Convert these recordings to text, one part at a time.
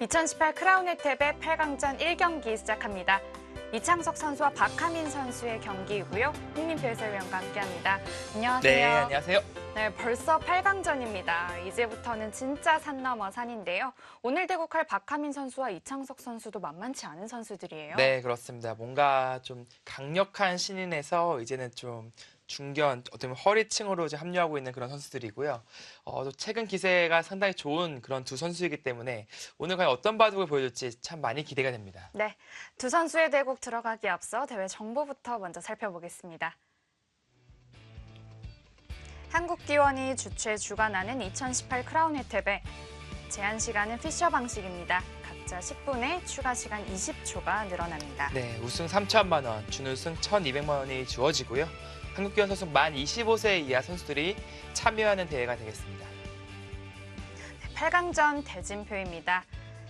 2018 크라운 혜택의 8강전 1경기 시작합니다. 이창석 선수와 박하민 선수의 경기이고요. 홍민표 해설위원과 함께합니다. 안녕하세요. 네, 안녕하세요. 네, 벌써 8강전입니다. 이제부터는 진짜 산 넘어 산인데요. 오늘 대국할 박하민 선수와 이창석 선수도 만만치 않은 선수들이에요. 네, 그렇습니다. 뭔가 좀 강력한 신인에서 이제는 좀 중견, 어떻게 보면 허리층으로 이제 합류하고 있는 그런 선수들이고요. 또 최근 기세가 상당히 좋은 그런 두 선수이기 때문에 오늘 과연 어떤 바둑을 보여줄지 참 많이 기대가 됩니다. 네, 두 선수의 대국 들어가기 앞서 대회 정보부터 먼저 살펴보겠습니다. 한국기원이 주최 주관하는 2018 크라운 혜택배 제한 시간은 피셔 방식입니다. 각자 10분에 추가 시간 20초가 늘어납니다. 네, 우승 3천만 원, 준우승 1,200만 원이 주어지고요. 한국기원 선수 만 25세 이하 선수들이 참여하는 대회가 되겠습니다. 8강전 대진표입니다.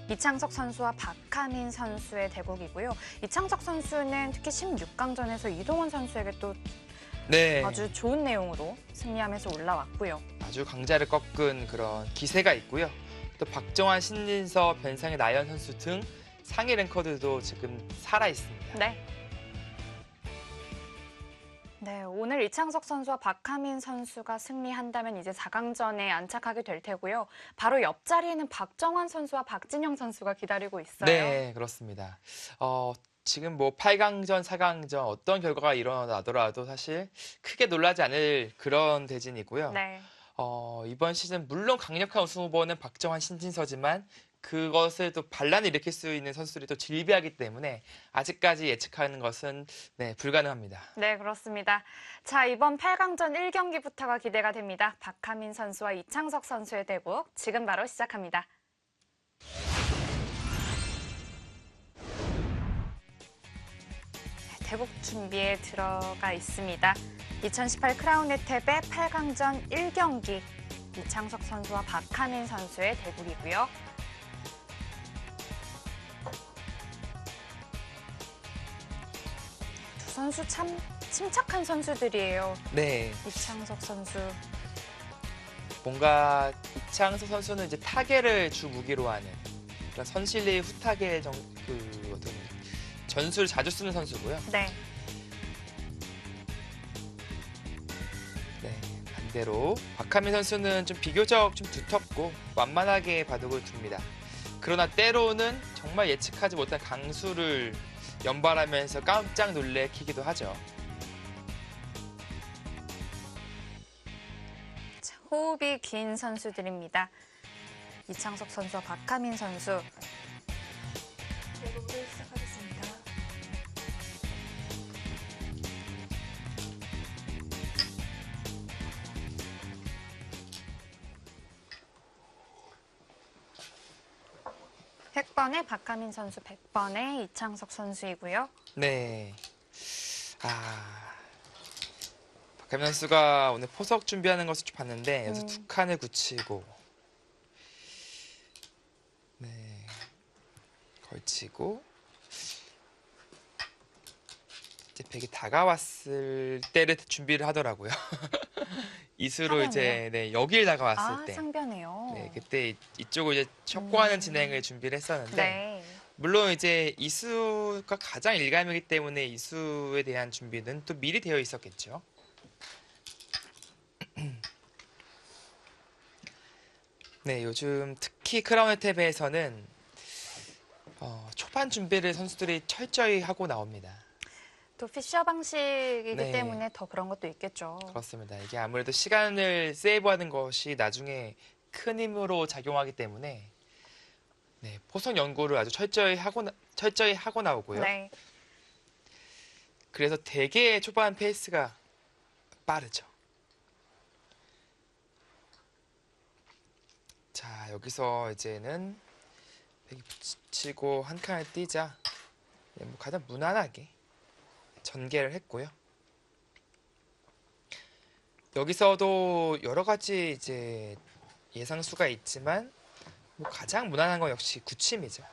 이창석 선수와 박하민 선수의 대국이고요. 이창석 선수는 특히 16강전에서 이동원 선수에게 또 네, 아주 좋은 내용으로 승리하면서 올라왔고요. 아주 강자를 꺾은 그런 기세가 있고요. 또 박정환, 신진서, 변상의 나연 선수 등 상위 랭커들도 지금 살아 있습니다. 네, 오늘 이창석 선수와 박하민 선수가 승리한다면 이제 4강전에 안착하게 될 테고요. 바로 옆자리에는 박정환 선수와 박진영 선수가 기다리고 있어요. 네, 그렇습니다. 지금 뭐 8강전, 4강전 어떤 결과가 일어나더라도 사실 크게 놀라지 않을 그런 대진이고요. 네. 이번 시즌 물론 강력한 우승 후보는 박정환, 신진서지만 그것을 또 반란을 일으킬 수 있는 선수들이 또 질비하기 때문에 아직까지 예측하는 것은 불가능합니다. 네, 그렇습니다. 자, 이번 8강전 1경기부터가 기대가 됩니다. 박하민 선수와 이창석 선수의 대국 지금 바로 시작합니다. 대국 준비에 들어가 있습니다. 2018 크라운 혜택의 8강전 1경기 이창석 선수와 박하민 선수의 대국이고요. 두 선수 참 침착한 선수들이에요. 네, 이창석 선수. 뭔가 이창석 선수는 이제 타계를 주 무기로 하는 그런 선실리 후타계 어떤 전술을 자주 쓰는 선수고요. 네. 네, 반대로 박하민 선수는 좀 비교적 좀 두텁고 완만하게 바둑을 둡니다. 그러나 때로는 정말 예측하지 못한 강수를 연발하면서 깜짝 놀래키기도 하죠. 자, 호흡이 긴 선수들입니다. 이창석 선수와 박하민 선수. 대국을 시작하겠습니다. 백번의 박하민 선수, 100번의 이창석 선수이고요. 네. 박하민 선수가 오늘 포석 준비하는 것을 좀 봤는데 여기서 두 칸을 굳히고 네, 걸치고 이제 백이 다가왔을 때를 준비를 하더라고요. 이수로 이제 여길 다가왔을 때. 상변해요. 네, 그때 이쪽을 이제 촉구하는 진행을 준비를 했었는데 네. 물론 이제 이수가 가장 일감이기 때문에 이수에 대한 준비는 또 미리 되어 있었겠죠. 네, 요즘 특히 크라운 혜택에서는 초반 준비를 선수들이 철저히 하고 나옵니다. 또 피셔 방식이기 네. 때문에 더 그런 것도 있겠죠. 그렇습니다. 이게 아무래도 시간을 세이브하는 것이 나중에 큰 힘으로 작용하기 때문에 네, 포석 연구를 아주 철저히 하고 나오고요. 네. 그래서 되게 초반 페이스가 빠르죠. 자, 여기서 이제는 백이 붙이고 한 칸을 띄자 뭐 가장 무난하게 전개를 했고요. 여기서도 여러 가지 이제 예상수가 있지만 뭐 가장 무난한 건 역시 굳힘이죠.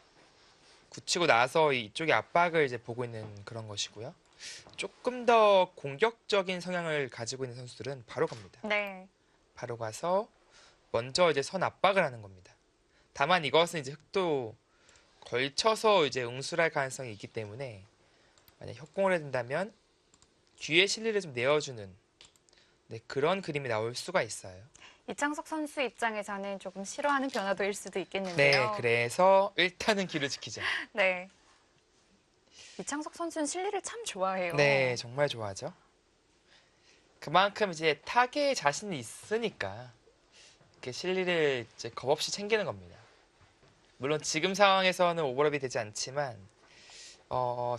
굳히고 나서 이쪽의 압박을 이제 보고 있는 그런 것이고요. 조금 더 공격적인 성향을 가지고 있는 선수들은 바로 갑니다. 네. 바로 가서 먼저 이제 선 압박을 하는 겁니다. 다만 이것은 이제 흑도 걸쳐서 이제 응수할 가능성이 있기 때문에 만약 협공을 해야 된다면 뒤에 실리를 좀 내어주는 네, 그런 그림이 나올 수가 있어요. 이창석 선수 입장에서는 조금 싫어하는 변화도일 수도 네, 있겠는데요. 그래서 일단은 길을 지키자. 네. 이창석 선수는 실리를 참 좋아해요. 네, 정말 좋아하죠. 그만큼 이제 타계에 자신이 있으니까 이렇게 실리를 이제 겁없이 챙기는 겁니다. 물론 지금 상황에서는 오버랩이 되지 않지만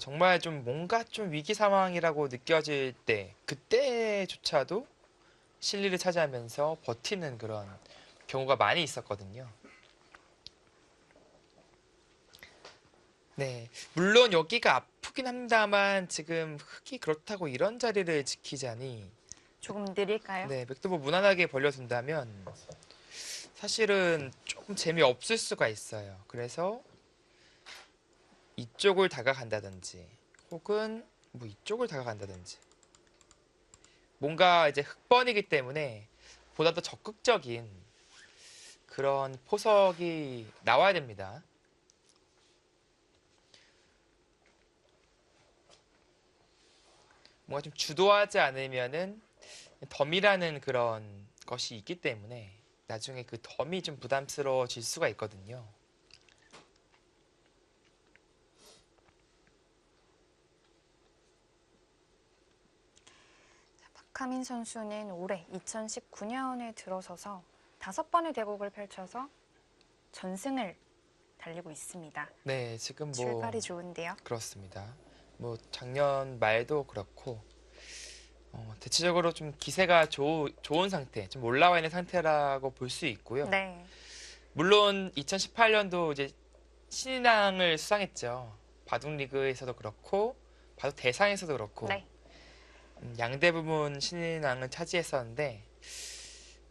정말 좀 뭔가 좀 위기 상황이라고 느껴질 때 그때조차도 실리를 차지하면서 버티는 그런 경우가 많이 있었거든요. 네, 물론 여기가 아프긴 합니다만 지금 흙이 그렇다고 이런 자리를 지키자니 조금 느릴까요? 네, 맥도브 무난하게 벌려둔다면 사실은 조금 재미없을 수가 있어요. 그래서 이쪽을 다가간다든지 혹은 뭐 이쪽을 다가간다든지 뭔가 이제 흑번이기 때문에 보다 더 적극적인 그런 포석이 나와야 됩니다. 뭔가 좀 주도하지 않으면은 덤이라는 그런 것이 있기 때문에 나중에 그 덤이 좀 부담스러워질 수가 있거든요. 박하민 선수는 올해 2019년에 들어서서 5번의 대국을 펼쳐서 전승을 달리고 있습니다. 네, 지금 뭐 출발이 좋은데요. 그렇습니다. 뭐 작년 말도 그렇고 대체적으로 좀 기세가 좋은 상태, 좀 올라와 있는 상태라고 볼 수 있고요. 네. 물론 2018년도 이제 신인왕을 수상했죠. 바둑 리그에서도 그렇고 바둑 대상에서도 그렇고 네. 양대 부문 신인왕을 차지했었는데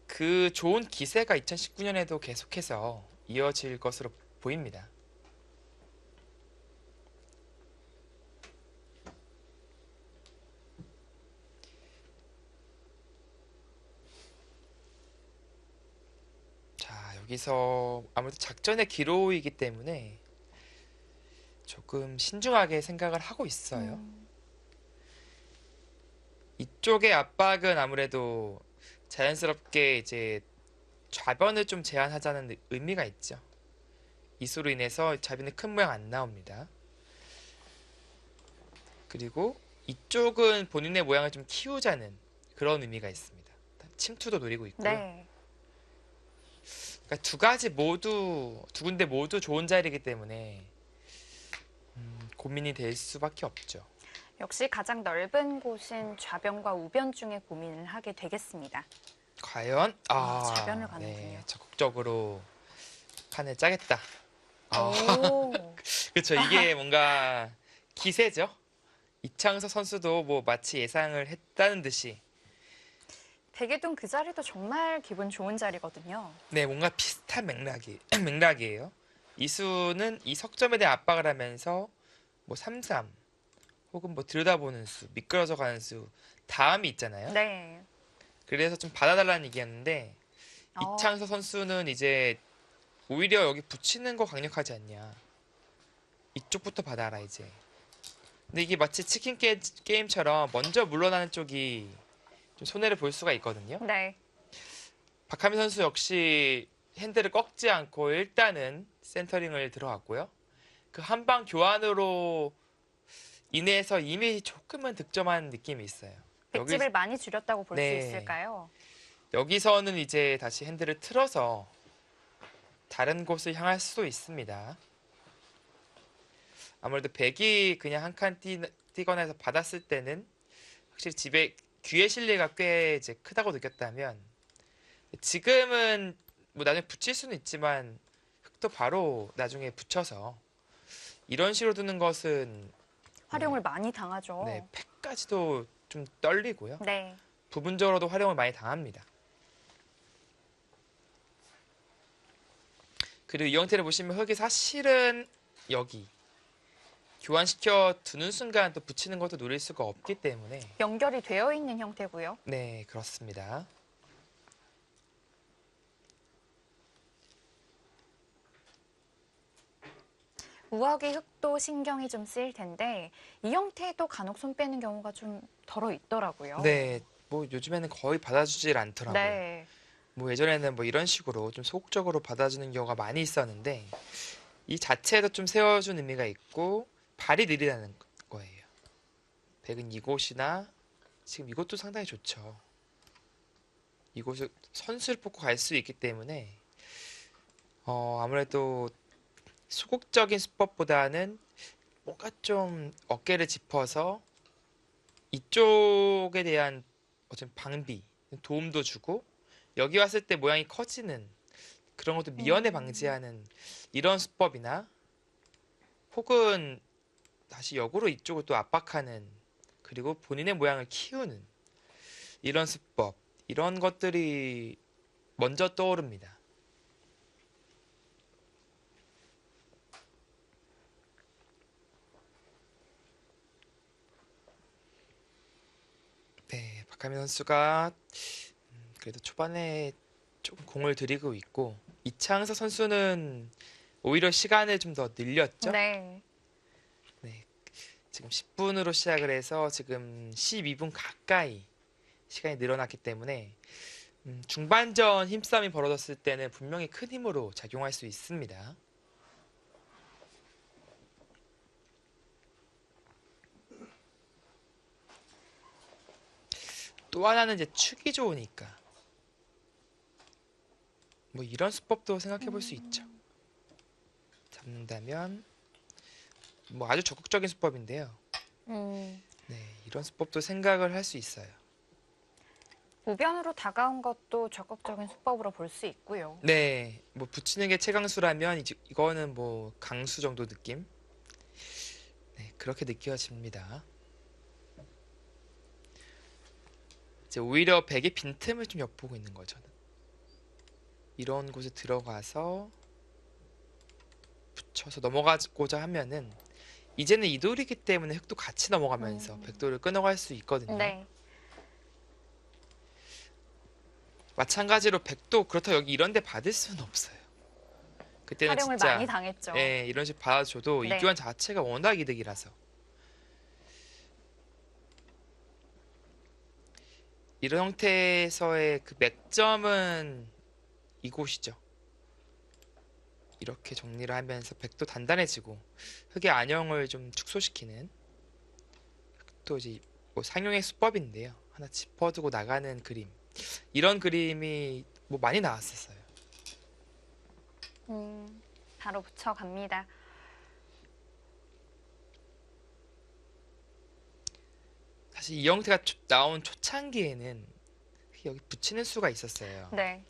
그 좋은 기세가 2019년에도 계속해서 이어질 것으로 보입니다. 자, 여기서 아무래도 작전의 기로이기 때문에 조금 신중하게 생각을 하고 있어요. 이쪽의 압박은 아무래도 자연스럽게 이제 좌변을 좀 제한하자는 의미가 있죠. 이수로 인해서 좌변이 큰 모양 안 나옵니다. 그리고 이쪽은 본인의 모양을 좀 키우자는 그런 의미가 있습니다. 침투도 노리고 있고요. 네. 그러니까 두 군데 모두 좋은 자리이기 때문에 고민이 될 수밖에 없죠. 역시 가장 넓은 곳은 좌변과 우변 중에 고민을 하게 되겠습니다. 과연 좌변을 가는군요. 네, 적극적으로 판을 짜겠다. 오. 그렇죠. 이게 뭔가 기세죠. 이창석 선수도 뭐 마치 예상을 했다는 듯이 백예동 그 자리도 정말 기분 좋은 자리거든요. 네, 뭔가 비슷한 맥락이에요. 이수는 이 석점에 대한 압박을 하면서 뭐 3-3 혹은 뭐 들여다보는 수, 미끄러져 가는 수 다음이 있잖아요. 네. 그래서 좀 받아달라는 얘기였는데 어, 이창석 선수는 이제 오히려 여기 붙이는 거 강력하지 않냐. 이쪽부터 받아라 이제. 근데 이게 마치 치킨 게임처럼 먼저 물러나는 쪽이 좀 손해를 볼 수가 있거든요. 네. 박하민 선수 역시 핸들을 꺾지 않고 일단은 센터링을 들어갔고요. 그 한방 교환으로 인해서 이미 조금은 득점한 느낌이 있어요. 백집을 많이 줄였다고 볼 수 네. 있을까요? 여기서는 이제 다시 핸들을 틀어서 다른 곳을 향할 수도 있습니다. 아무래도 백이 그냥 한 칸 뛰거나 해서 받았을 때는 확실히 귀의 실리가 꽤 이제 크다고 느꼈다면 지금은 뭐 나중에 붙일 수는 있지만 흙도 바로 나중에 붙여서 이런 식으로 두는 것은 활용을 많이 당하죠. 네, 팩까지도 좀 떨리고요. 네. 부분적으로도 활용을 많이 당합니다. 그리고 이 형태를 보시면 흙이 사실은 여기 교환시켜 두는 순간 또 붙이는 것도 노릴 수가 없기 때문에 연결이 되어 있는 형태고요. 네, 그렇습니다. 우악이 흙도 신경이 좀 쓰일 텐데 이 형태도 간혹 손 빼는 경우가 좀 덜어 있더라고요. 네, 뭐 요즘에는 거의 받아주질 않더라고요. 네. 뭐 예전에는 뭐 이런 식으로 좀 소극적으로 받아주는 경우가 많이 있었는데 이 자체에도 좀 세워준 의미가 있고 발이 느리다는 거예요. 백은 이곳이나 지금 이것도 상당히 좋죠. 이곳을 선수를 뽑고 갈 수 있기 때문에 아무래도 소극적인 수법보다는 뭔가 좀 어깨를 짚어서 이쪽에 대한 어떤 방비, 도움도 주고 여기 왔을 때 모양이 커지는 그런 것도 미연에 방지하는 이런 수법이나 혹은 다시 역으로 이쪽을 또 압박하는 그리고 본인의 모양을 키우는 이런 수법 이런 것들이 먼저 떠오릅니다. 네, 박하민 선수가 그래도 초반에 좀 공을 들이고 있고 이창섭 선수는 오히려 시간을 좀 더 늘렸죠. 네. 네, 지금 10분으로 시작을 해서 지금 12분 가까이 시간이 늘어났기 때문에 중반전 힘싸움이 벌어졌을 때는 분명히 큰 힘으로 작용할 수 있습니다. 또 하나는 이제 축이 좋으니까 뭐 이런 수법도 생각해 볼 수 있죠. 잡는다면 뭐 아주 적극적인 수법인데요. 음, 네, 이런 수법도 생각을 할 수 있어요. 우변으로 다가온 것도 적극적인 수법으로 볼 수 있고요. 네, 뭐 붙이는 게 최강수라면 이거는 뭐 강수 정도 느낌? 네, 그렇게 느껴집니다. 이제 오히려 백의 빈틈을 좀 엿보고 있는 거죠. 이런 곳에 들어가서 붙여서 넘어가고자 하면은 이제는 이돌이기 때문에 흑도 같이 넘어가면서 백도를 끊어갈 수 있거든요. 네. 마찬가지로 백도 그렇다고 여기 이런 데 받을 수는 없어요. 그때는 활용을 많이 진짜 당했죠. 예, 이런 식 받아줘도 이 네. 교환 자체가 워낙 이득이라서 이런 형태에서의 그 맥점은 이곳이죠. 이렇게 정리를 하면서 백도 단단해지고 흑의 안형을 좀 축소시키는 또 이제 뭐 상용의 수법인데요. 하나 짚어두고 나가는 그림 이런 그림이 뭐 많이 나왔었어요. 바로 붙여갑니다. 사실 이 형태가 나온 초창기에는 여기 붙이는 수가 있었어요. 네.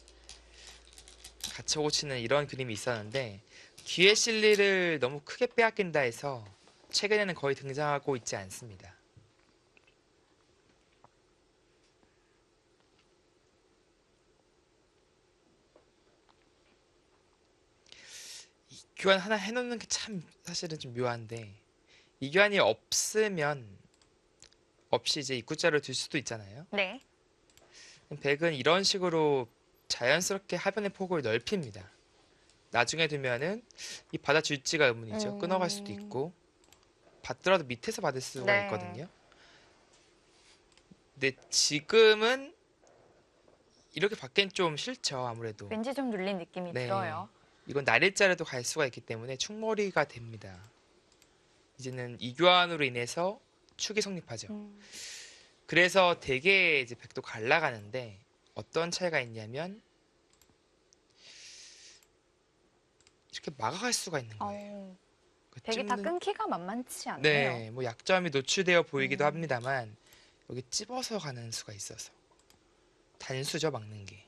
같이 고치는 이런 그림이 있었는데 뒤에 실리를 너무 크게 빼앗긴다 해서 최근에는 거의 등장하고 있지 않습니다. 이 교환 하나 해놓는 게 참 사실은 좀 묘한데 이 교환이 없으면 없이 이제 입구자를 둘 수도 있잖아요. 네. 백은 이런 식으로 자연스럽게 하변의 폭을 넓힙니다. 나중에 두면은 이 받아줄지가 의문이죠. 끊어갈 수도 있고 받더라도 밑에서 받을 수가 네. 있거든요. 근데 지금은 이렇게 받기엔 좀 싫죠, 아무래도. 왠지 좀 눌린 느낌이 네. 들어요. 이건 날일자리도 갈 수가 있기 때문에 축머리가 됩니다. 이제는 이교환으로 인해서 축이 성립하죠. 그래서 되게 이제 백도 갈라가는데 어떤 차이가 있냐면 이렇게 막아갈 수가 있는 거예요. 그 되게 다 찝는- 끊기가 만만치 않네요. 네, 뭐 약점이 노출되어 보이기도 합니다만 여기 찝어서 가는 수가 있어서 단수죠, 막는 게.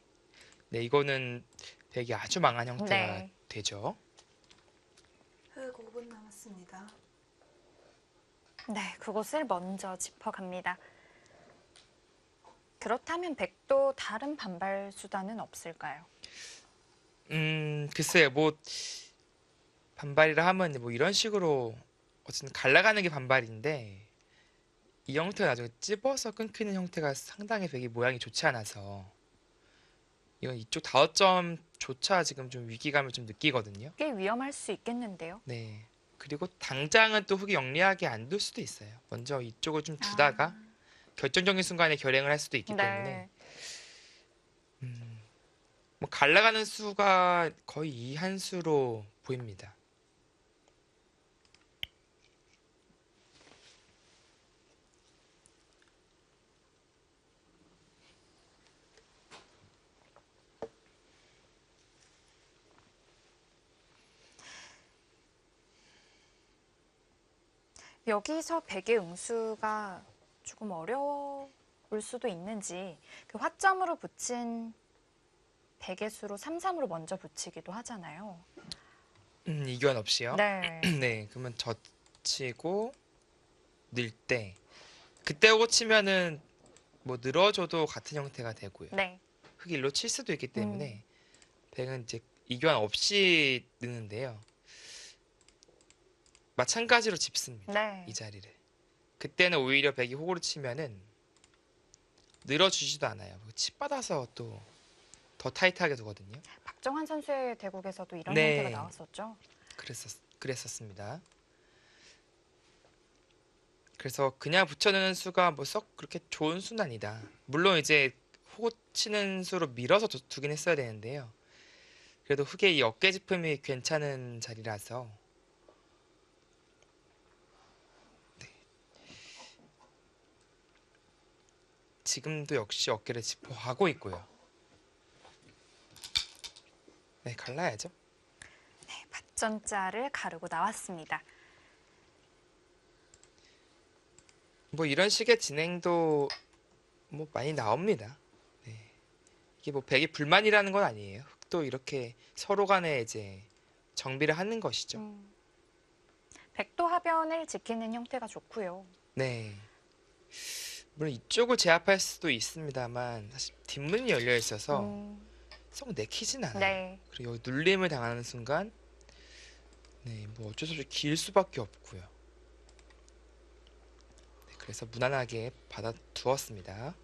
네, 이거는 백이 아주 망한 형태가 네. 되죠. 흑 5분 남았습니다. 네, 그곳을 먼저 짚어갑니다. 그렇다면 백도 다른 반발 수단은 없을까요? 글쎄요, 뭐 반발이라 하면 뭐 이런 식으로 어쨌든 갈라가는 게 반발인데 이 형태가 나중에 찝어서 끊기는 형태가 상당히 백이 모양이 좋지 않아서 이건 이쪽 다어점조차 지금 좀 위기감을 좀 느끼거든요. 꽤 위험할 수 있겠는데요. 네, 그리고 당장은 또 흑이 영리하게 안 둘 수도 있어요. 먼저 이쪽을 좀 두다가 결정적인 순간에 결행을 할 수도 있기 때문에 네. 뭐 갈라가는 수가 거의 이 한 수로 보입니다. 여기서 백의 응수가 조금 어려울 수도 있는지 그 화점으로 붙인 백의 수로 3, 3으로 먼저 붙이기도 하잖아요. 이교환 없이요. 네. 네, 그러면 젖히고 늘 때 그때 오고 치면은 뭐 늘어줘도 같은 형태가 되고요. 네. 흑이 일로 칠 수도 있기 때문에 백은 이제 이교환 없이 느는데요. 마찬가지로 짚습니다. 네. 이 자리를. 그때는 오히려 백이 호구를 치면은 늘어주지도 않아요. 치 받아서 또 더 타이트하게 두거든요. 박정환 선수의 대국에서도 이런 네. 형태가 나왔었죠. 그랬었습니다. 그래서 그냥 붙여넣는 수가 뭐 썩 그렇게 좋은 수는 아니다. 물론 이제 호구 치는 수로 밀어서 두긴 했어야 되는데요. 그래도 흑의 이 어깨 짚음이 괜찮은 자리라서 지금도 역시 어깨를 짚어가고 있고요. 네, 갈라야죠. 밭전자를 가르고 나왔습니다. 뭐 이런 식의 진행도 뭐 많이 나옵니다. 네. 이게 뭐 백이 불만이라는 건 아니에요. 흑도 이렇게 서로 간에 이제 정비를 하는 것이죠. 백도 하변을 지키는 형태가 좋고요. 네. 물론 이쪽을 제압할 수도 있습니다만 사실 뒷문이 열려 있어서 썩 내키진 않아요. 네. 그리고 여기 눌림을 당하는 순간 네, 뭐 어쩔 수 없이 길 수밖에 없고요. 네, 그래서 무난하게 받아두었습니다.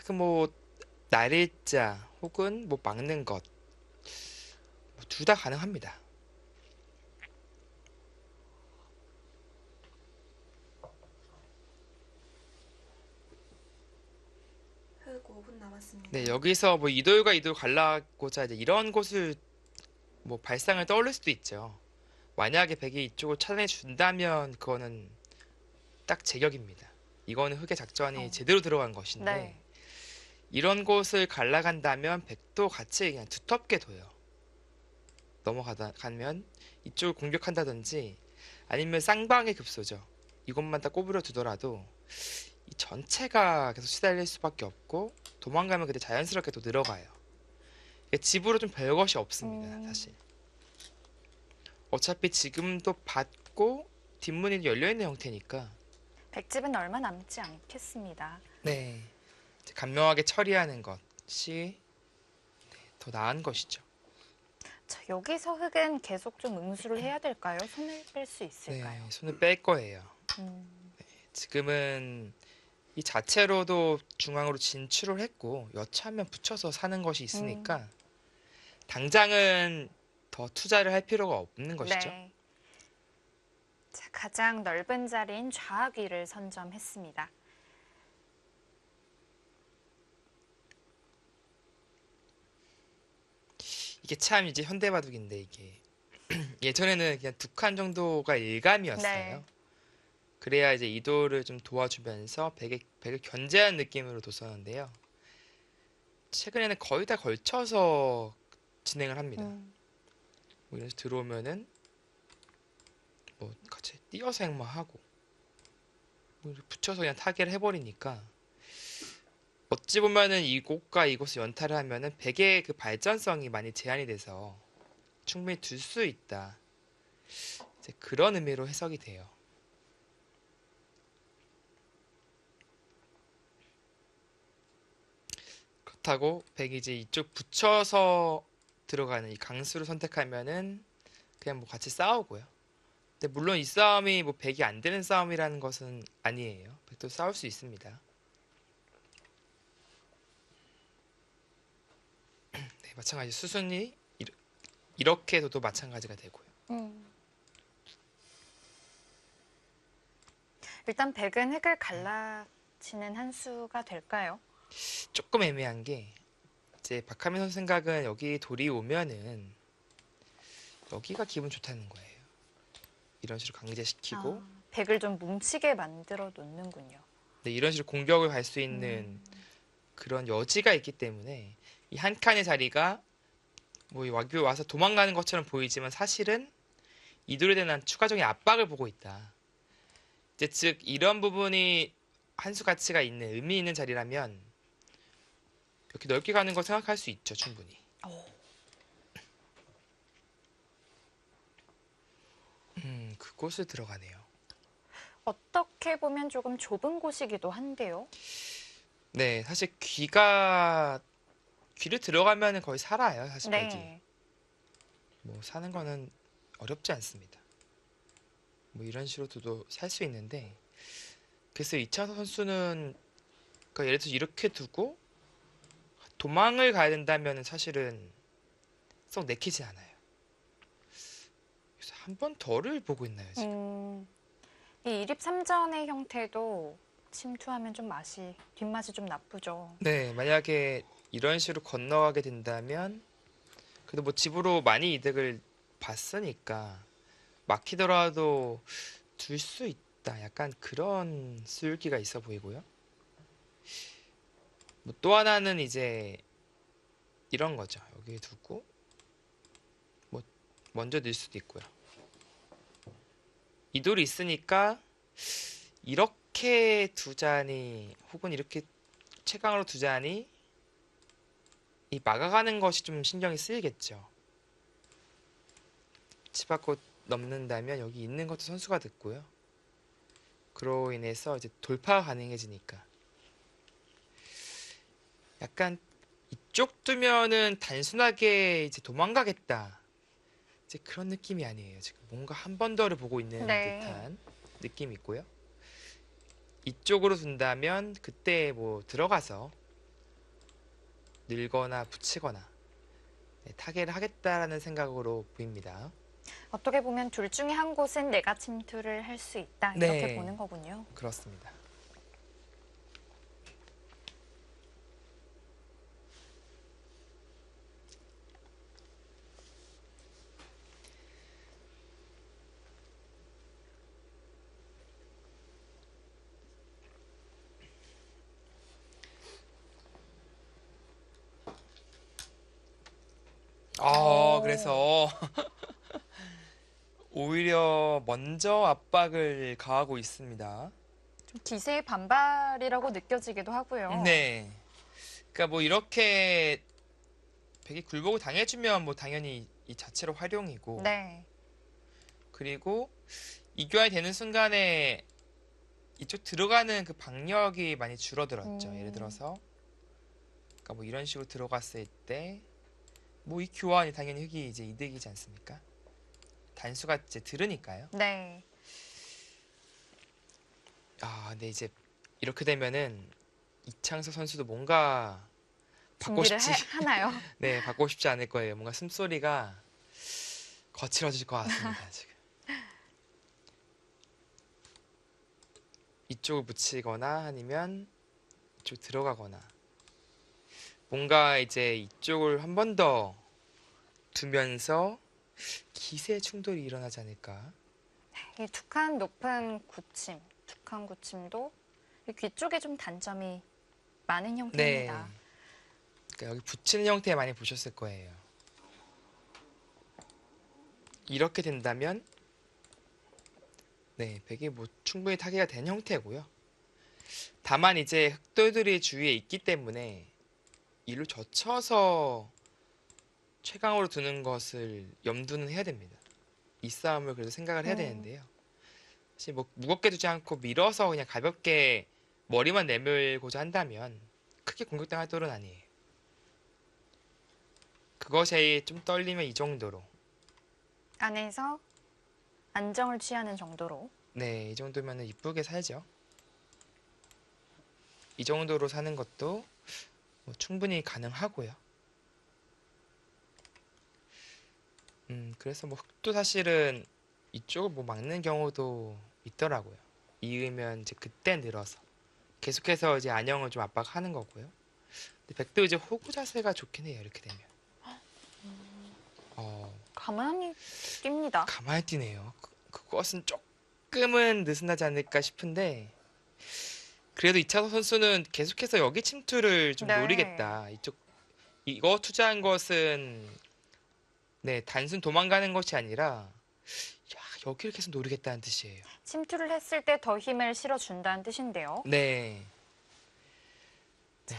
그 뭐 날일자 혹은 뭐 막는 것 둘 다 가능합니다. 흑 5분 남았습니다. 네, 여기서 뭐 이돌과 이돌 갈라고자 이제 이런 곳을 뭐 발상을 떠올릴 수도 있죠. 만약에 백이 이쪽을 차단해 준다면 그거는 딱 제격입니다. 이거는 흑의 작전이 제대로 들어간 것인데 네. 이런 곳을 갈라간다면 백도 같이 그냥 두텁게 둬요. 넘어가면 이쪽을 공격한다든지 아니면 쌍방의 급소죠. 이것만 딱 꼬부려 두더라도 이 전체가 계속 시달릴 수밖에 없고 도망가면 그때 자연스럽게 또 늘어가요. 이게 집으로 좀 별것이 없습니다. 사실. 어차피 지금도 받고 뒷문이 열려있는 형태니까 백집은 얼마 남지 않겠습니다. 네, 이제 간명하게 처리하는 것이 더 나은 것이죠. 자, 여기서 흑은 계속 좀 응수를 해야 될까요? 손을 뺄 수 있을까요? 네, 손을 뺄 거예요. 지금은 이 자체로도 중앙으로 진출을 했고 여차하면 붙여서 사는 것이 있으니까 당장은 더 투자를 할 필요가 없는 것이죠. 네. 자, 가장 넓은 자리인 좌악위를 선점했습니다. 이게 참 이제 현대바둑인데 이게 예전에는 그냥 두 칸 정도가 일감이었어요. 네. 그래야 이제 이도를 좀 도와주면서 백을 견제하는 느낌으로 뒀었는데요. 최근에는 거의 다 걸쳐서 진행을 합니다. 뭐 이래서 들어오면은 뭐 같이 띄어서 행마하고 뭐 이렇게 붙여서 그냥 타개를 해버리니까 어찌 보면은 이곳과 이곳을 연타를 하면은 백의 그 발전성이 많이 제한이 돼서 충분히 둘 수 있다. 이제 그런 의미로 해석이 돼요. 그렇다고 백이 이제 이쪽 붙여서 들어가는 이 강수를 선택하면은 그냥 뭐 같이 싸우고요. 근데 물론 이 싸움이 뭐 백이 안 되는 싸움이라는 것은 아니에요. 백도 싸울 수 있습니다. 네, 마찬가지 수순이 이렇게 해도 마찬가지가 되고요. 일단 백은 흙을 갈라치는 한 수가 될까요? 조금 애매한 게 이제 박하민 선수 생각은 여기 돌이 오면은 여기가 기분 좋다는 거예요. 이런 식으로 강제시키고 백을 좀 뭉치게 만들어 놓는군요. 네, 이런 식으로 공격을 갈 수 있는 그런 여지가 있기 때문에 이 한 칸의 자리가 뭐 이 와규 와서 도망가는 것처럼 보이지만 사실은 이 돌에 대한 추가적인 압박을 보고 있다. 이제 즉 이런 부분이 한 수 가치가 있는 의미 있는 자리라면 이렇게 넓게 가는 걸 생각할 수 있죠, 충분히. 그곳을 들어가네요. 어떻게 보면 조금 좁은 곳이기도 한데요. 네, 사실 귀를 들어가면 거의 살아요, 사실 백이. 네. 뭐 사는 거는 어렵지 않습니다. 뭐 이런 식으로도 살 수 있는데 그래서 이창섭 선수는 그러니까 예를 들어서 이렇게 두고 도망을 가야 된다면 사실은 썩 내키진 않아요. 그래서 한 번 더를 보고 있나요, 지금? 이 이립삼전의 형태도 침투하면 좀 뒷맛이 좀 나쁘죠. 네, 만약에 이런 식으로 건너가게 된다면 그래도 뭐 집으로 많이 이득을 봤으니까 막히더라도 둘 수 있다. 약간 그런 수율기가 있어 보이고요. 뭐 또 하나는 이제 이런 거죠. 여기 두고 뭐 먼저 넣을 수도 있고요. 이 돌이 있으니까 이렇게 두자니 혹은 이렇게 최강으로 두자니 이 막아가는 것이 좀 신경이 쓰이겠죠. 집 밖으로 넘는다면 여기 있는 것도 선수가 됐고요. 그로 인해서 이제 돌파가 가능해지니까 약간 이쪽 두면은 단순하게 이제 도망가겠다. 이제 그런 느낌이 아니에요. 지금 뭔가 한 번 더를 보고 있는 네. 듯한 느낌이 있고요. 이쪽으로 둔다면 그때 뭐 들어가서 늘거나 붙이거나 네, 타개를 하겠다라는 생각으로 보입니다. 어떻게 보면 둘 중에 한 곳은 내가 침투를 할 수 있다. 이렇게 네. 보는 거군요. 그렇습니다. 오. 그래서 오히려 먼저 압박을 가하고 있습니다. 좀 기세의 반발이라고 느껴지기도 하고요. 네. 그러니까 뭐 이렇게 백이 굴복을 당해주면 뭐 당연히 이 자체로 활용이고 네. 그리고 이교환이 되는 순간에 이쪽 들어가는 그 박력이 많이 줄어들었죠. 예를 들어서 그러니까 뭐 이런 식으로 들어갔을 때 뭐 이 교환이 당연히 흙이 이제 이득이지 않습니까? 단수가 이제 들으니까요. 네. 근데 이제 이렇게 되면은 이창석 선수도 뭔가 받고 준비를 싶지 하나요? 네, 받고 싶지 않을 거예요. 뭔가 숨소리가 거칠어질 것 같습니다, 지금. 이쪽을 붙이거나 아니면 이쪽 들어가거나 뭔가 이제 이쪽을 한 번 더 두면서 기세 충돌이 일어나지 않을까. 이 두 칸 높은 구침, 두 칸 구침도 이 귀 쪽에 좀 단점이 많은 네. 형태입니다. 그러니까 여기 붙이는 형태 많이 보셨을 거예요. 이렇게 된다면 네, 백이 뭐 충분히 타개가 된 형태고요. 다만 이제 흑돌들이 주위에 있기 때문에 이로 젖혀서 최강으로 두는 것을 염두는 해야 됩니다. 이 싸움을 그래도 생각을 해야 되는데요. 사실 뭐 무겁게 두지 않고 밀어서 그냥 가볍게 머리만 내밀고자 한다면 크게 공격당할 돌은 아니에요. 그것이 좀 떨리면 이 정도로. 안에서 안정을 취하는 정도로. 네, 이 정도면 이쁘게 살죠. 이 정도로 사는 것도 뭐 충분히 가능하고요. 그래서 뭐 흙도 사실은 이쪽을 뭐 막는 경우도 있더라고요. 이으면 이제 그때 늘어서 계속해서 이제 안영을 좀 압박하는 거고요. 근데 백도 이제 호구 자세가 좋긴 해요. 이렇게 되면. 가만히 뜁니다. 가만히 뛰네요. 그것은 조금은 느슨하지 않을까 싶은데 그래도 이창섭 선수는 계속해서 여기 침투를 좀 네. 노리겠다. 이거 투자한 것은 네, 단순 도망가는 것이 아니라 여기를 계속 노리겠다는 뜻이에요. 침투를 했을 때 더 힘을 실어준다는 뜻인데요. 네.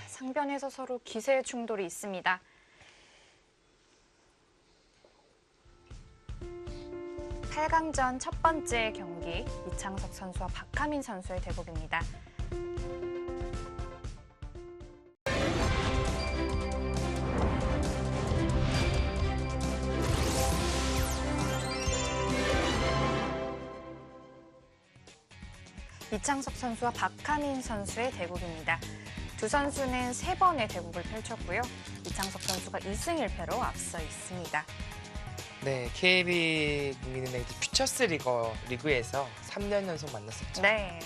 상변에서 서로 기세의 충돌이 있습니다. 팔강전 첫 번째 경기 이창석 선수와 박하민 선수의 대국입니다. 이창석 선수와 박하민 선수의 대국입니다. 두 선수는 3번의 대국을 펼쳤고요. 이창석 선수가 2승 1패로 앞서 있습니다. 네, KB 국민은행 퓨처스 리그에서 3년 연속 만났었죠. 네.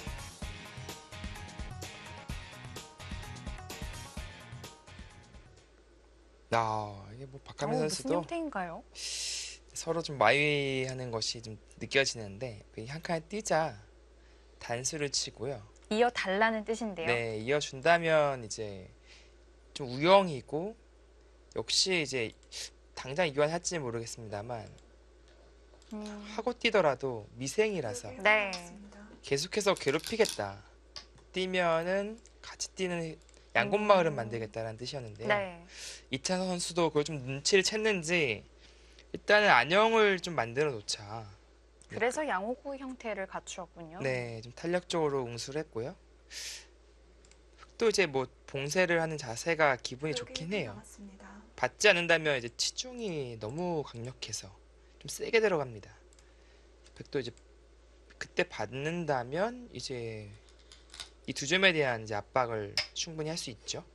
이게 뭐 박하민 무슨 선수도 형태인가요? 서로 좀 마위하는 것이 좀 느껴지는데 한 칸에 뛰자 단수를 치고요. 이어달라는 뜻인데요. 네, 이어준다면 이제 좀 우영이고 역시 이제 당장 이완할지 모르겠습니다만 하고 뛰더라도 미생이라서 여기 네. 나왔습니다. 계속해서 괴롭히겠다. 뛰면은 같이 뛰는 양곤마을을 만들겠다라는 뜻이었는데요. 네. 이찬선 선수도 그걸 좀 눈치를 챘는지 일단은 안영을 좀 만들어 놓자. 그래서 양호구 형태를 갖추었군요. 네, 좀 탄력적으로 응수를 했고요. 또 이제 뭐 봉쇄를 하는 자세가 기분이 여기 좋긴 해요. 나왔습니다. 받지 않는다면 이제 치중이 너무 강력해서 좀 세게 들어갑니다. 백도 이제 그때 받는다면 이제 이 두 점에 대한 이제 압박을 충분히 할 수 있죠.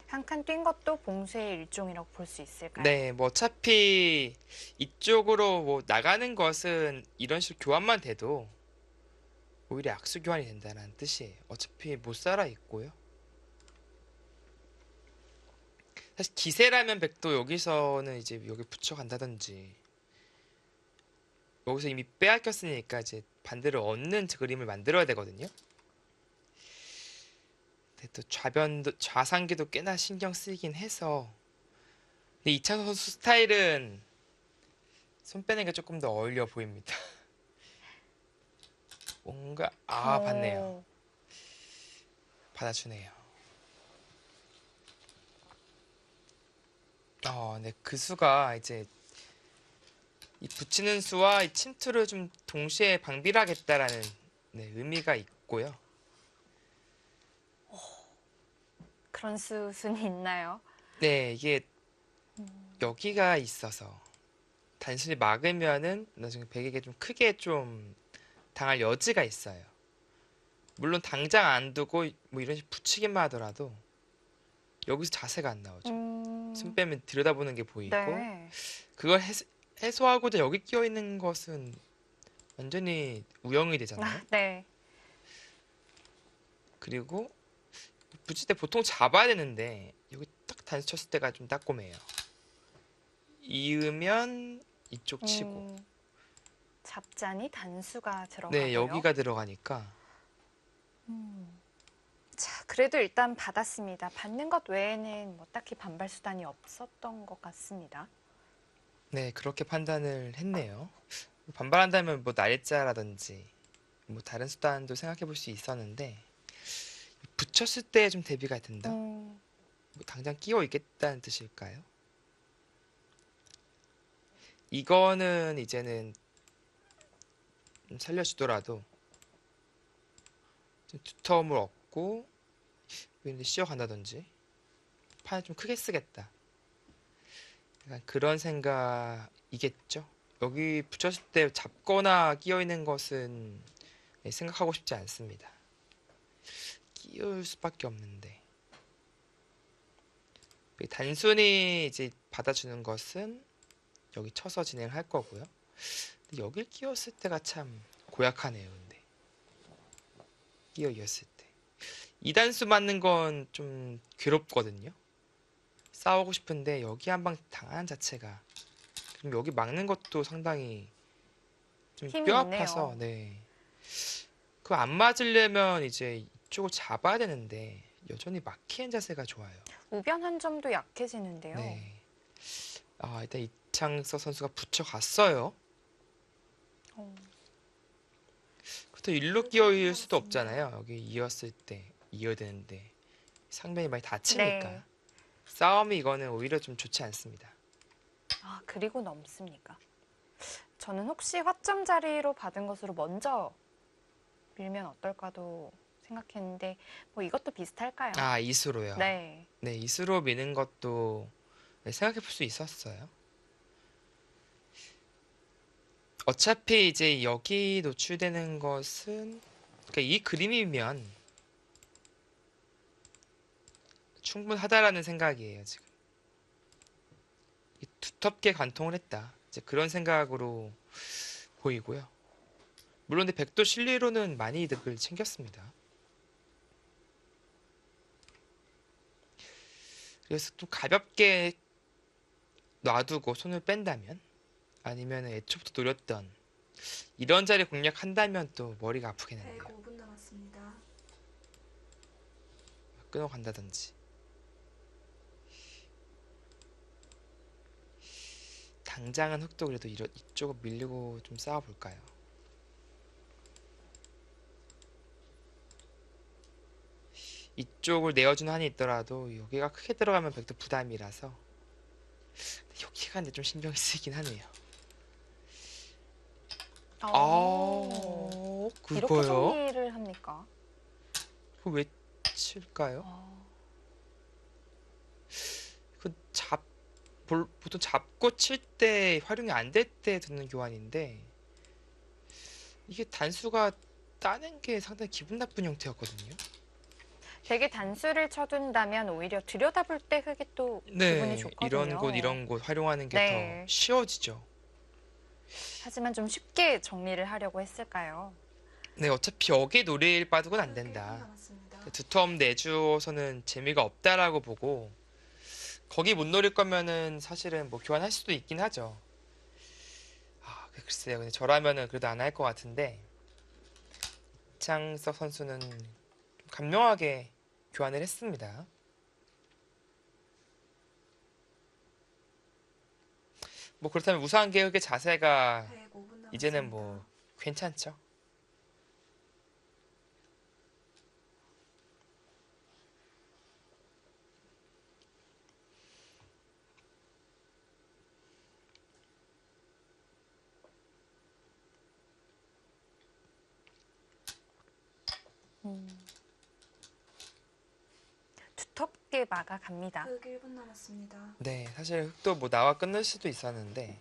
한 칸 뛴 것도 봉쇄의 일종이라고 볼 수 있을까요? 네, 뭐 어차피 이쪽으로 뭐 나가는 것은 이런 식으로 교환만 돼도 오히려 악수 교환이 된다는 뜻이에요. 어차피 못 살아 있고요. 사실 기세라면 백도 여기서는 이제 여기 붙여 간다든지 여기서 이미 빼앗겼으니까 이제 반대로 얻는 그림을 만들어야 되거든요. 근데 또 좌상기도 꽤나 신경 쓰이긴 해서 근데 이창호 선수 스타일은 손 빼는 게 조금 더 어울려 보입니다. 뭔가 받네요. 받아주네요. 네, 그 수가 이제 이 붙이는 수와 이 침투를 좀 동시에 방비하겠다라는 네, 의미가 있고요. 그런 수순이 있나요? 네, 이게 여기가 있어서 단순히 막으면은 나중에 백에게 좀 크게 좀 당할 여지가 있어요. 물론 당장 안 두고 뭐 이런 식으로 붙이기만 하더라도 여기서 자세가 안 나오죠. 손 빼면 들여다보는 게 보이고 네. 그걸 해소하고자 여기 끼어 있는 것은 완전히 우영이 되잖아요. 네. 그리고 붙일 때 보통 잡아야 되는데 여기 딱 단수 쳤을 때가 좀 따끔해요. 이으면 이쪽 치고 잡자니 단수가 들어가고요. 네, 여기가 들어가니까 자, 그래도 일단 받았습니다. 받는 것 외에는 뭐 딱히 반발 수단이 없었던 것 같습니다. 네, 그렇게 판단을 했네요. 반발한다면 뭐 날짜라든지 뭐 다른 수단도 생각해 볼 수 있었는데 붙였을 때 좀 대비가 된다. 뭐 당장 끼워 있겠다는 뜻일까요? 이거는 이제는 좀 살려주더라도 좀 두터움을 얻고 왠지 씌워간다든지 판을 좀 크게 쓰겠다. 약간 그런 생각이겠죠. 여기 붙였을 때 잡거나 끼어 있는 것은 네, 생각하고 싶지 않습니다. 끼울 수밖에 없는데 단순히 이제 받아주는 것은 여기 쳐서 진행할 거고요. 근데 여길 끼웠을 때가 참 고약하네요. 근데 기어 이었을 때. 2단수 맞는 건 좀 괴롭거든요. 싸우고 싶은데 여기 한 방 당하는 자체가, 그럼 여기 막는 것도 상당히 좀 힘이 뼈 있네요. 아파서, 네. 그 안 맞으려면 이제 이쪽을 잡아야 되는데 여전히 막히는 자세가 좋아요. 우변 한 점도 약해지는데요. 네. 아, 일단 이창석 선수가 붙여갔어요. 어, 그것도 일로 끼어일 수도 없잖아요. 여기 이었을 때 이어야 되는데 상면이 많이 다치니까. 네. 싸움이 이거는 오히려 좀 좋지 않습니다. 아, 그리고 넘습니까? 저는 혹시 화점 자리로 받은 것으로 먼저 밀면 어떨까도 생각했는데 뭐 이것도 비슷할까요? 아, 이수로요. 네. 네, 이수로 미는 것도 생각해 볼 수 있었어요. 어차피 이제 여기 노출되는 것은, 그러니까 이 그림이면 충분하다라는 생각이에요, 지금. 두텁게 관통을 했다. 이제 그런 생각으로 보이고요. 물론 근데 백도 실리로는 많이 이득을 챙겼습니다. 그래서 좀 가볍게 놔두고 손을 뺀다면, 아니면 애초부터 노렸던 이런 자리 공략한다면 또 머리가 아프겠네요. 105분 남았습니다. 끊어간다든지. 당장은 흑도 그래도 이쪽을 밀리고 좀 싸워볼까요? 이쪽을 내어주는 한이 있더라도 여기가 크게 들어가면 백도 부담이라서 여기가 근데 좀 신경이 쓰이긴 하네요. 이렇게 그거요? 정리를 합니까? 그거 왜 칠까요? 아, 보통 잡고 칠 때 활용이 안 될 때 듣는 교환인데, 이게 단수가 따는 게 상당히 기분 나쁜 형태였거든요. 되게 단수를 쳐둔다면 오히려 들여다볼 때 흙이 또 기분이 좋거든요. 이런 곳 활용하는 게 네. 더 쉬워지죠. 하지만 좀 쉽게 정리를 하려고 했을까요? 네, 어차피 여기 노릴 바둑은 안 1분 된다. 남았습니다. 두텀 내주어서는 재미가 없다라고 보고, 거기 못 노릴 거면은 사실은 뭐 교환할 수도 있긴 하죠. 아, 글쎄요. 근데 저라면은 그래도 안 할 것 같은데, 이창석 선수는 좀 감명하게 교환을 했습니다. 뭐 그렇다면 우수한 개혁의 자세가 105분 남았습니다. 이제는 뭐 괜찮죠. 두텁게 막아갑니다. 흑 1분 남았습니다. 네, 사실 흑도 뭐 나와 끝낼 수도 있었는데,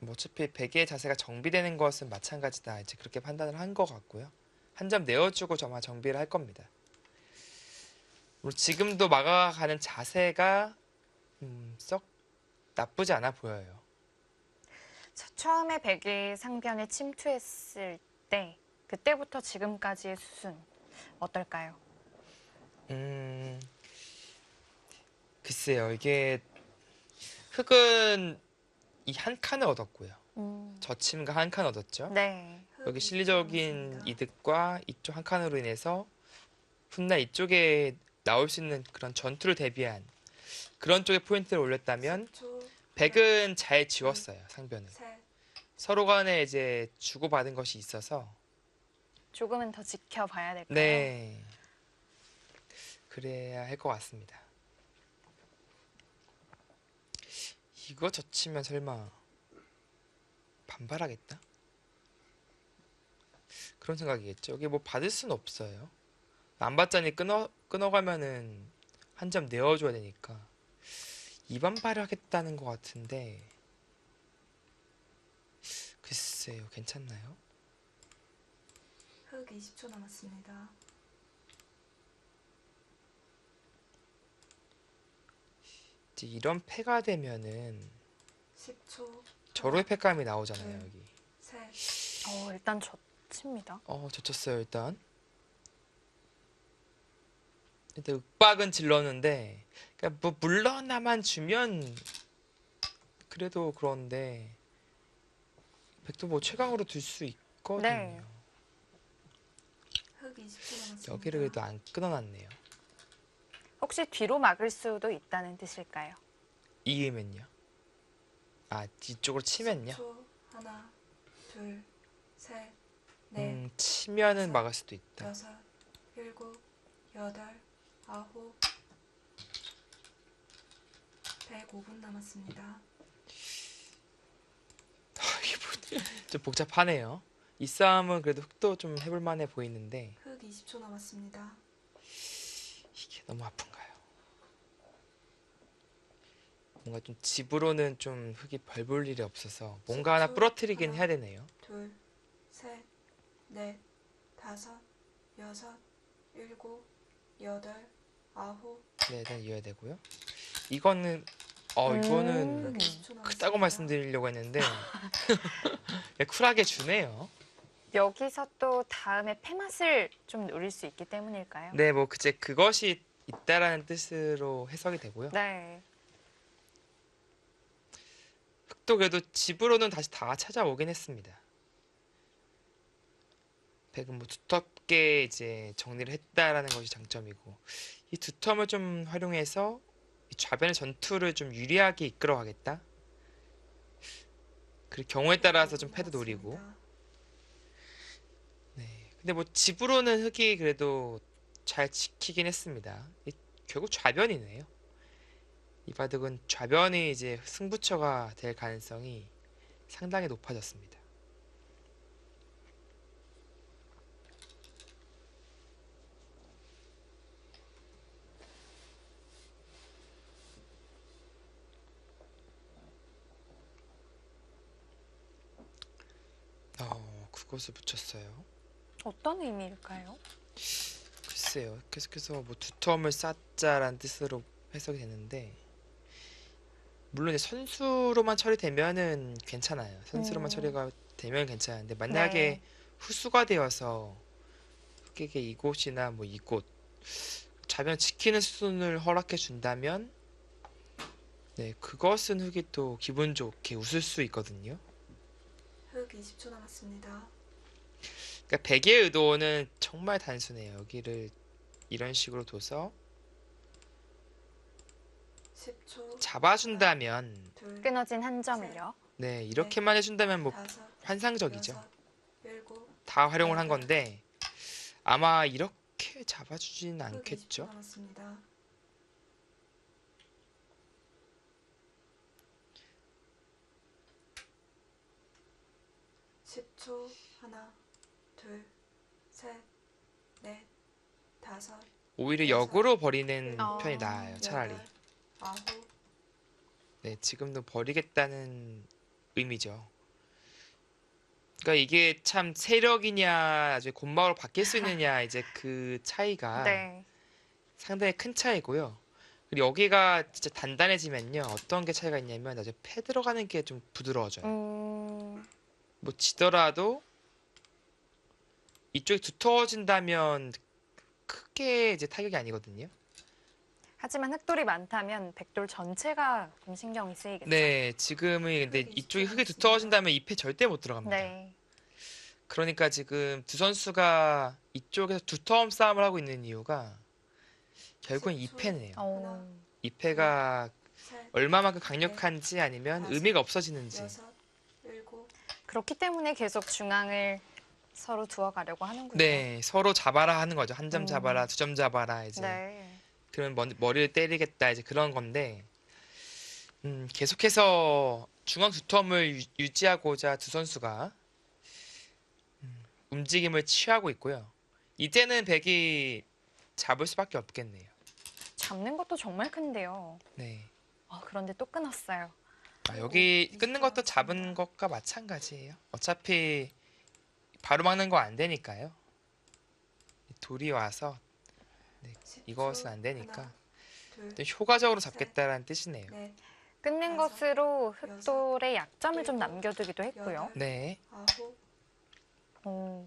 뭐 어차피 베개의 자세가 정비되는 것은 마찬가지다. 이제 그렇게 판단을 한 것 같고요. 한 점 내어주고 아마 정비를 할 겁니다. 그리고 지금도 막아가는 자세가 썩 나쁘지 않아 보여요. 자, 처음에 백의 상변에 침투했을 때 그때부터 지금까지의 수순 어떨까요? 음, 글쎄요. 이게 흑은 이 한 칸을 얻었고요. 저침과 한 칸 얻었죠. 네. 흑 여기 20분 실리적인 남았습니다. 이득과 이쪽 한 칸으로 인해서 훗날 이쪽에 나올 수 있는 그런 전투를 대비한 그런 쪽에 포인트를 올렸다면 10초, 백은 잘 지웠어요, 상변을. 셋, 서로 간에 이제 주고받은 것이 있어서. 조금은 더 지켜봐야 될까요? 네, 그래야 할 것 같습니다. 이거 젖히면 설마 반발하겠다? 그런 생각이겠죠. 여기 뭐 받을 수는 없어요. 안 받자니 끊어가면은 한 점 내어줘야 되니까 이반발을 하겠다는 것 같은데, 글쎄요, 괜찮나요? 흑 20초 남았습니다. 이제 이런 패가 되면은 10초, 절호의 패감이 나오잖아요, 여기. 셋, 일단 칩니다. 젖혔어요 일단. 일단 윽박은 질렀는데, 그러니까 뭐 물러나만 주면 그래도 그런데 백도 뭐 최강으로 둘 수 있거든요. 네. 흑 20초 남았습니다. 여기를 그래도 안 끊어놨네요. 혹시 뒤로 막을 수도 있다는 뜻일까요? 이으면요? 아, 뒤쪽으로 치면요? 10초. 하나, 둘, 셋, 넷, 치면은 막을 수도 있다. 여섯, 일곱, 여덟, 아홉. 105분 남았습니다. 이게 좀 복잡하네요. 이 싸움은 그래도 흑도 좀 해볼 만해 보이는데 흑 20초 남았습니다. 이게 너무 아픈가요? 뭔가 좀 집으로는 좀 흑이 벌 볼 일이 없어서 뭔가 하나 10초, 부러뜨리긴 하나. 해야 되네요. 둘, 셋, 넷, 다섯, 여섯, 일곱, 여덟, 아홉. 네, 일단 이어야 되고요. 이거는 흑 20초 남았습니다. 크다고 말씀드리려고 했는데 쿨하게 주네요. 여기서 또 다음에 패맛을 좀 노릴 수 있기 때문일까요? 네, 뭐 그것이 있다라는 뜻으로 해석이 되고요. 네. 흑도 그래도 집으로는 다시 다 찾아오긴 했습니다. 백은 뭐 두텁게 이제 정리를 했다라는 것이 장점이고, 이 두텀을 좀 활용해서 이 좌변의 전투를 좀 유리하게 이끌어가겠다. 그리고 경우에 따라서 좀 패드 노리고. 네. 근데 뭐 집으로는 흑이 그래도 잘 지키긴 했습니다. 결국 좌변이네요. 이 바둑은 좌변이 이제 승부처가 될 가능성이 상당히 높아졌습니다. 그것을 붙였어요. 어떤 의미일까요? 글쎄요. 계속해서 뭐 두텀을 쌓자라는 뜻으로 해석이 되는데, 물론 이제 선수로만 처리되면은 괜찮아요. 선수로만 처리가 되면 괜찮은데 만약에 네. 후수가 되어서 흑에게 이곳이나 뭐 이곳 좌변 지키는 수순을 허락해 준다면, 네, 그것은 흑이 또 기분 좋게 웃을 수 있거든요. 흑 20초 남았습니다. 그러니까 백의 의도는 정말 단순해요. 여기를 이런 식으로 둬서 10초. 잡아준다면, 둘, 끊어진 한 점을요. 네, 이렇게만 해준다면 뭐 다섯, 환상적이죠. 여섯, 일곱. 다 활용을 한 건데 아마 이렇게 잡아주진 흑 20초 않겠죠. 남았습니다. (10초) 하나, 둘, 셋, 넷, 다섯, 오히려 역으로 버리는 어. 편이 나아요. 차라리. 여덟, 아홉. 네, 지금도 버리겠다는 의미죠. 그러니까 이게 참 세력이냐 아주 곤마으로 바뀔 수 있느냐 이제 그 차이가 네. 상당히 큰 차이고요. 그리고 여기가 진짜 단단해지면요, 어떤 게 차이가 있냐면 아주 패 들어가는 게 좀 부드러워져요. 뭐 지더라도 이쪽이 두터워진다면 크게 이제 타격이 아니거든요. 하지만 흑돌이 많다면 백돌 전체가 좀 신경이 쓰이겠죠. 네, 지금은 근데 흑이 이쪽이 흑이 두터워졌습니다. 두터워진다면 이 패 절대 못 들어갑니다. 네. 그러니까 지금 두 선수가 이쪽에서 두터움 싸움을 하고 있는 이유가 결국은 이 10초. 패네요. 어. 이 패가 셋, 얼마만큼 강력한지 아니면 의미가 없어지는지. 여섯, 일곱. 그렇기 때문에 계속 중앙을 서로 두어가려고 하는군요. 네, 서로 잡아라 하는 거죠. 한 점 음. 잡아라, 두 점 잡아라 이제. 네. 그러면 머리를 때리겠다 이제 그런 건데, 계속해서 중앙 두텀을 유지하고자 두 선수가 움직임을 취하고 있고요. 이제는 백이 잡을 수밖에 없겠네요. 잡는 것도 정말 큰데요. 네. 그런데 또 끊었어요. 여기 끊는 것도 잡은 것과 마찬가지예요. 어차피 바로 막는 거 안 되니까요. 돌이 와서 10초. 이것은 안 되니까 하나, 둘, 좀 효과적으로 잡겠다라는 뜻이네요. 넷, 끊는 다섯, 것으로 흑돌의 약점을 좀 일곱, 남겨두기도 했고요. 여덟. 네. 아홉. 오,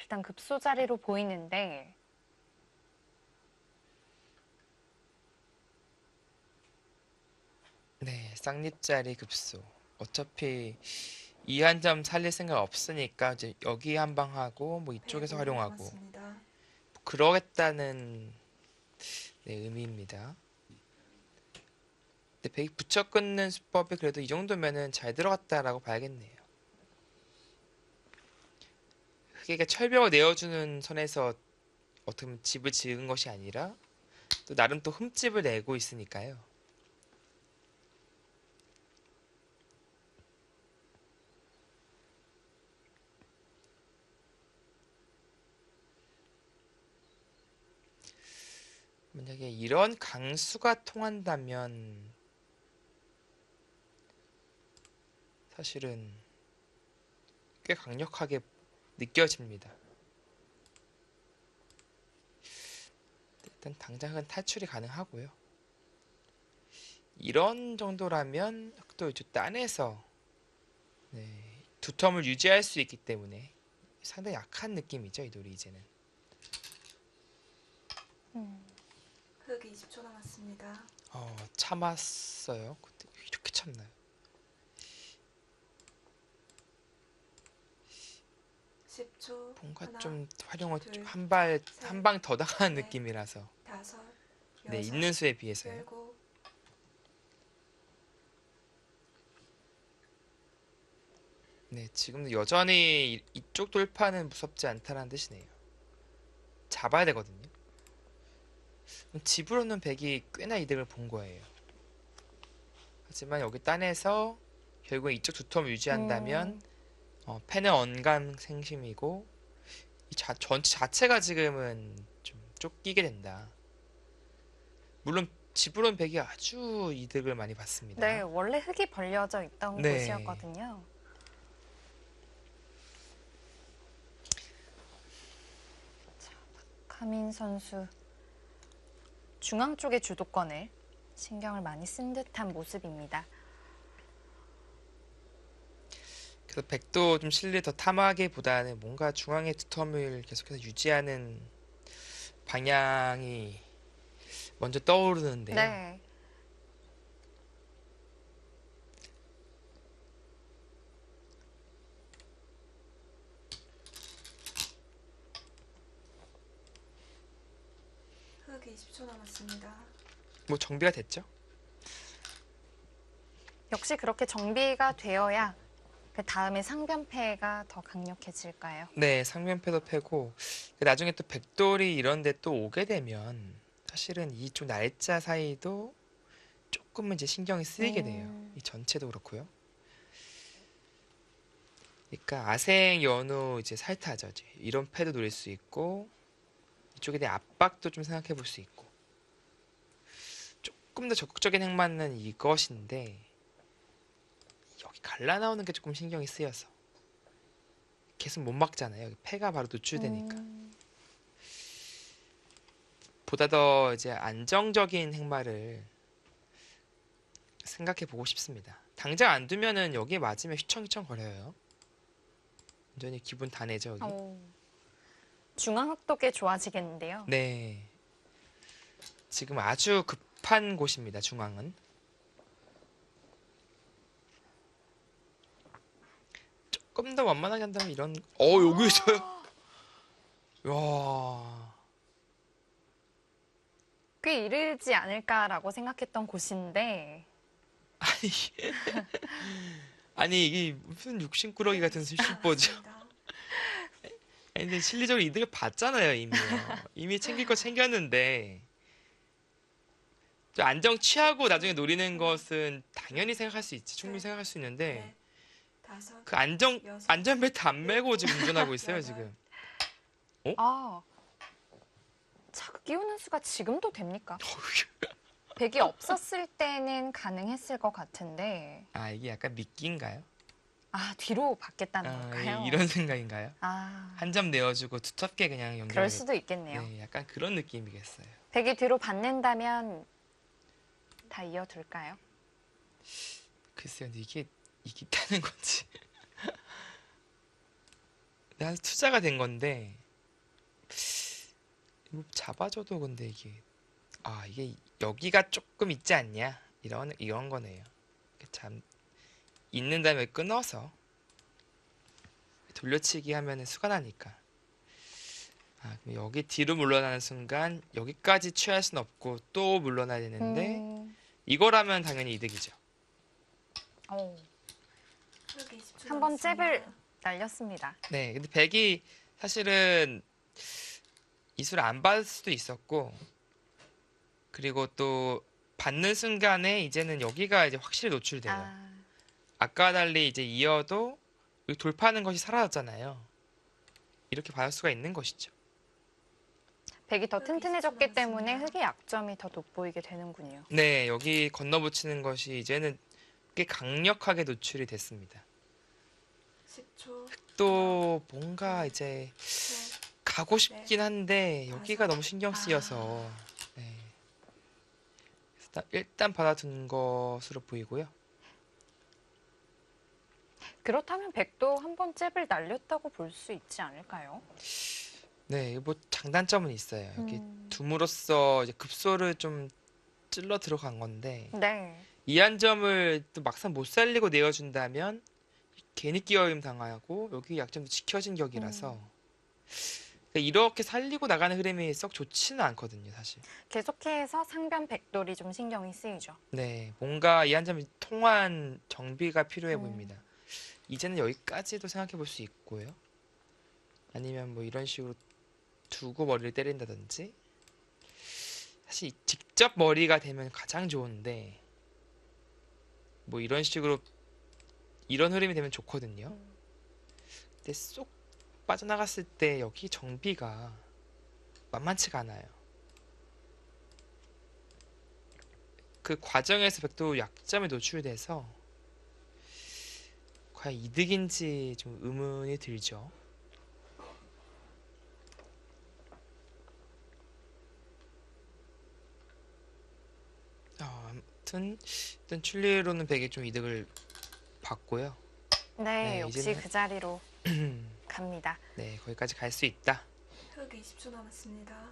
일단 급소 자리로 보이는데 네, 쌍립자리 급소. 어차피 이 한 점 살릴 생각 없으니까 이제 여기 한 방 하고 뭐 이쪽에서 105 활용하고 남았습니다. 뭐 그러겠다는 네, 의미입니다. 근데 백이 붙여 끊는 수법이 그래도 이 정도면은 잘 들어갔다라고 봐야겠네요. 흑에게 철벽을 내어주는 선에서 어떻게 보면 집을 지은 것이 아니라 또 나름 또 흠집을 내고 있으니까요. 만약에 이런 강수가 통한다면 사실은 꽤 강력하게 느껴집니다. 일단 당장은 탈출이 가능하고요. 이런 정도라면 또 이제 딴에서 네, 두 텀을 유지할 수 있기 때문에 상당히 약한 느낌이죠, 이 돌이 이제는. 흑 20초 남았습니다. 참았어요. 근데 왜 이렇게 참나요? 10초. 뭔가 하나, 좀 활용을 둘, 한 발 셋, 한 방 더 나가는 넷, 느낌이라서 다섯, 네, 여섯, 있는 수에 비해서요. 일곱. 네, 지금도 여전히 이쪽 돌파는 무섭지 않다는 뜻이네요. 잡아야 되거든요. 집으로는 백이 꽤나 이득을 본 거예요. 하지만 여기 딴에서 결국 이쪽 두 텀 유지한다면 패는 언감생심이고 전체 자체가 지금은 좀 쫓기게 된다. 물론 집으로는 백이 아주 이득을 많이 봤습니다. 네, 원래 흙이 벌려져 있던 네. 곳이었거든요. 자, 박하민 선수 중앙 쪽의 주도권을 신경을 많이 쓴 듯한 모습입니다. 그래서 백도 좀 실리 더 탐하기보다는 뭔가 중앙의 두 텀을 계속해서 유지하는 방향이 먼저 떠오르는데요. 네. 흑 20초 남았습니다. 뭐 정비가 됐죠? 역시 그렇게 정비가 되어야 그 다음에 상변패가 더 강력해질까요? 네, 상면패도 패고 나중에 또 백돌이 이런 데 또 오게 되면 사실은 이쪽 날짜 사이도 조금은 이제 신경이 쓰이게 돼요. 이 전체도 그렇고요. 그러니까 아생 연우 이제 살타죠. 이제 이런 패도 노릴 수 있고 이쪽에 대한 압박도 좀 생각해 볼 수 있고 조금 더 적극적인 행만은 이것인데 여기 갈라 나오는 게 조금 신경이 쓰여서 계속 못 막잖아요. 여기 패가 바로 노출되니까. 보다 더 이제 안정적인 행마를 생각해 보고 싶습니다. 당장 안 두면은 여기에 맞으면 휘청휘청 거려요. 완전히 기분 다 내죠, 여기. 중앙 흑도 꽤 좋아지겠는데요. 네. 지금 아주 급한 곳입니다, 중앙은. 조금 더 완만하게 한다면 이런, 여기 있어요. 와. 꽤 이르지 않을까라고 생각했던 곳인데 아니, 이게 무슨 육신꾸러기 같은 수십보죠. 아니, 근데 실리적으로 이득을 봤잖아요, 이미요. 이미 챙길 거 챙겼는데. 좀 안정 취하고 나중에 노리는 것은 당연히 생각할 수 있지. 충분히 생각할 수 있는데. 넷, 다섯, 그 안전벨트 안 매고 지금 운전하고 있어요, 지금. 자극 끼우는 수가 지금도 됩니까? 백이 없었을 때는 가능했을 것 같은데 이게 약간 미끼인가요? 뒤로 받겠다는 걸까요? 이런 생각인가요? 한 한 점 내어주고 두텁게 그냥 그럴 연결하겠다. 수도 있겠네요. 네, 약간 그런 느낌이겠어요. 백이 뒤로 받는다면 다 이어둘까요? 글쎄요, 근데 이게 이기다는 건지. 일단 투자가 된 건데 이거 잡아줘도 근데 이게 여기가 조금 있지 않냐 이런 거네요. 참 있는 다음에 끊어서 돌려치기 하면은 수가 나니까. 그럼 여기 뒤로 물러나는 순간 여기까지 취할 순 없고 또 물러나야 되는데 이거라면 당연히 이득이죠. 흑이 20초 한 번 남았습니다. 잽을 날렸습니다. 네, 근데 백이 사실은 이수를 안 받을 수도 있었고, 그리고 또 받는 순간에 이제는 여기가 이제 확실히 노출돼요. 아까와 달리 이제 이어도 여기 돌파하는 것이 사라졌잖아요. 이렇게 받을 수가 있는 것이죠. 백이 더 흑이 튼튼해졌기 10초 때문에 남았습니다. 흑의 약점이 더 돋보이게 되는군요. 네, 여기 건너붙이는 것이 이제는 꽤 강력하게 노출이 됐습니다. 10초, 또 뭔가 이제 셋, 가고 싶긴 한데 여기가 너무 신경 아. 쓰여서 네. 그래서 일단 받아둔 것으로 보이고요. 그렇다면 백도 한 번 잽을 날렸다고 볼 수 있지 않을까요? 네, 뭐 장단점은 있어요. 여기 음. 둠으로써 이제 급소를 좀 찔러 들어간 건데 네. 이 한 점을 또 막상 못 살리고 내어준다면 괜히 끼어임 당하고 여기 약점도 지켜진 격이라서 그러니까 이렇게 살리고 나가는 흐름이 썩 좋지는 않거든요, 사실. 계속해서 상변 백돌이 좀 신경이 쓰이죠. 네, 뭔가 이 한 점이 통한 정비가 필요해 음. 보입니다. 이제는 여기까지도 생각해 볼 수 있고요. 아니면 뭐 이런 식으로 두고 머리를 때린다든지. 사실 직접 머리가 되면 가장 좋은데 뭐 이런 식으로 이런 흐름이 되면 좋거든요. 근데 쏙 빠져나갔을 때 여기 정비가 만만치가 않아요. 그 과정에서 백도 약점에 노출돼서 과연 이득인지 좀 의문이 들죠. 아무튼 일단 출리로는 백이 좀 이득을 봤고요. 네, 네, 역시 이제는- 그 자리로 갑니다. 네, 거기까지 갈 수 있다. 흑이 20초 남았습니다.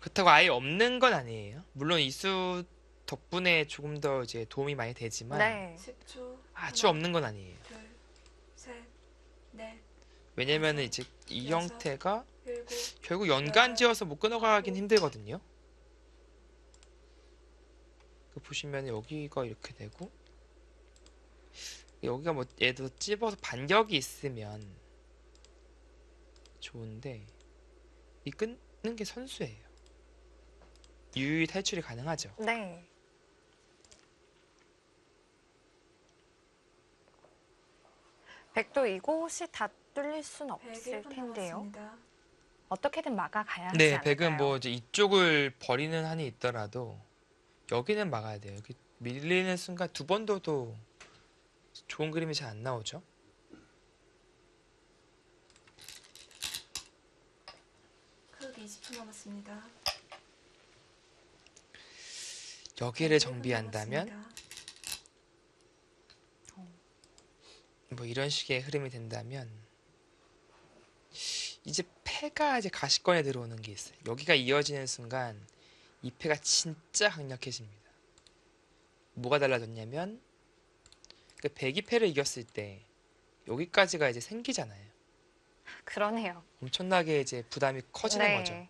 그렇다고 아예 없는 건 아니에요. 물론 이수 덕분에 조금 더 이제 도움이 많이 되지만 네. 10초, 아주 없는 건 아니에요. 둘, 셋, 넷, 왜냐면은 이제 이 여섯, 형태가 일곱, 결국 연간지어서 못 끊어가긴 힘들거든요. 그 보시면 여기가 이렇게 되고 여기가 뭐 예를 들어 찝어서 반격이 있으면 좋은데 이 끊는 게 선수예요. 유유히 탈출이 가능하죠. 네. 백도 이곳이 다 뚫릴 순 없을 101분 텐데요. 남았습니다. 어떻게든 막아가야 하지 네, 않을까요? 백은 뭐 이제 이쪽을 버리는 한이 있더라도 여기는 막아야 돼요. 여기 밀리는 순간 두 번 둬도 좋은 그림이 잘 안 나오죠. 흑이 20초 남았습니다. 여기를 101분 정비한다면 남았습니다. 뭐 이런 식의 흐름이 된다면 이제 패가 이제 가시권에 들어오는 게 있어요. 여기가 이어지는 순간 이 패가 진짜 강력해집니다. 뭐가 달라졌냐면 그 백이 패를 이겼을 때 여기까지가 이제 생기잖아요. 그러네요. 엄청나게 이제 부담이 커지는 네. 거죠.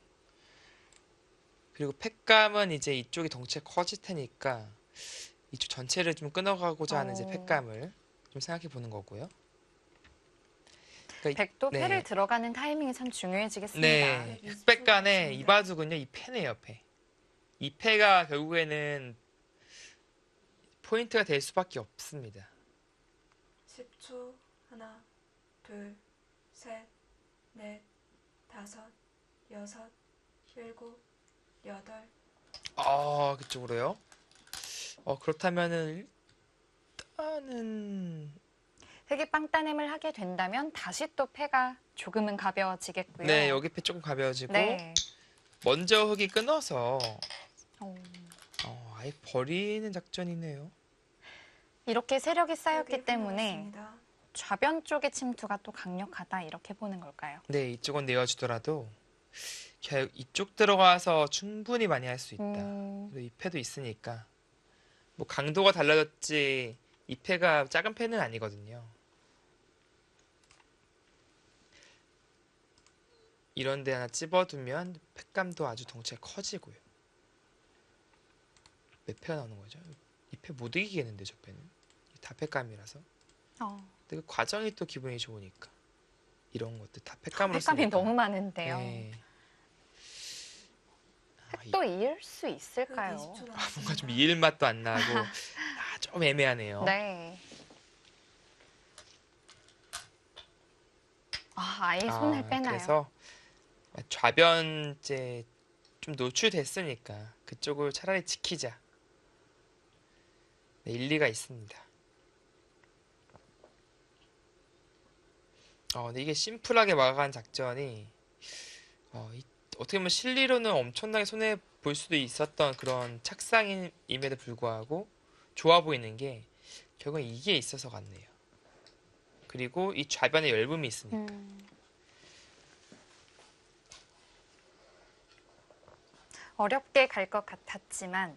그리고 팩감은 이제 이쪽이 덩치가 커질 테니까 이쪽 전체를 좀 끊어가고자 하는 이제 오. 팩감을 좀 생각해 보는 거고요. 그러니까 백도 네. 패를 들어가는 타이밍이 참 중요해지겠습니다. 네, 흑백간의 이 바둑은요, 이 패네요, 패. 이 패가 결국에는 포인트가 될 수밖에 없습니다. 10초, 하나, 둘, 셋, 넷, 다섯, 여섯, 일곱, 여덟, 그쪽으로요? 그렇다면은 일단은 흑이 빵따냄을 하게 된다면 다시 또 패가 조금은 가벼워지겠고요. 네, 여기 패 조금 가벼워지고 네. 먼저 흑이 끊어서 어, 아예 버리는 작전이네요. 이렇게 세력이 쌓였기 101분 때문에 남았습니다. 좌변 쪽의 침투가 또 강력하다 이렇게 보는 걸까요? 네, 이쪽은 내어주더라도 결국 이쪽 들어가서 충분히 많이 할 수 있다. 그리고 이 패도 있으니까 뭐 강도가 달라졌지 이 패가 작은 패는 아니거든요. 이런 데 하나 찝어두면 팩감도 아주 덩치가 커지고요. 몇 패가 나오는 거죠? 이 패 못 이기겠는데 저 패는 다 팩감이라서. 근데 그 과정이 또 기분이 좋으니까 이런 것들 다 팩감으로 팩감이 쓰니까. 너무 많은데요. 네. 또 이을 수 있을까요? 20초 뭔가 남았습니다. 좀 이을 맛도 안 나고 좀 애매하네요. 네. 아예 손을 빼나요? 그래서 좌변 이제 좀 노출됐으니까 그쪽을 차라리 지키자. 네, 일리가 있습니다. 근데 이게 심플하게 막아간 작전이 어떻게 보면 실리로는 엄청나게 손해 볼 수도 있었던 그런 착상임에도 불구하고 좋아 보이는 게 결국은 이게 있어서 같네요. 그리고 이 좌변에 열분이 있으니까. 어렵게 갈 것 같았지만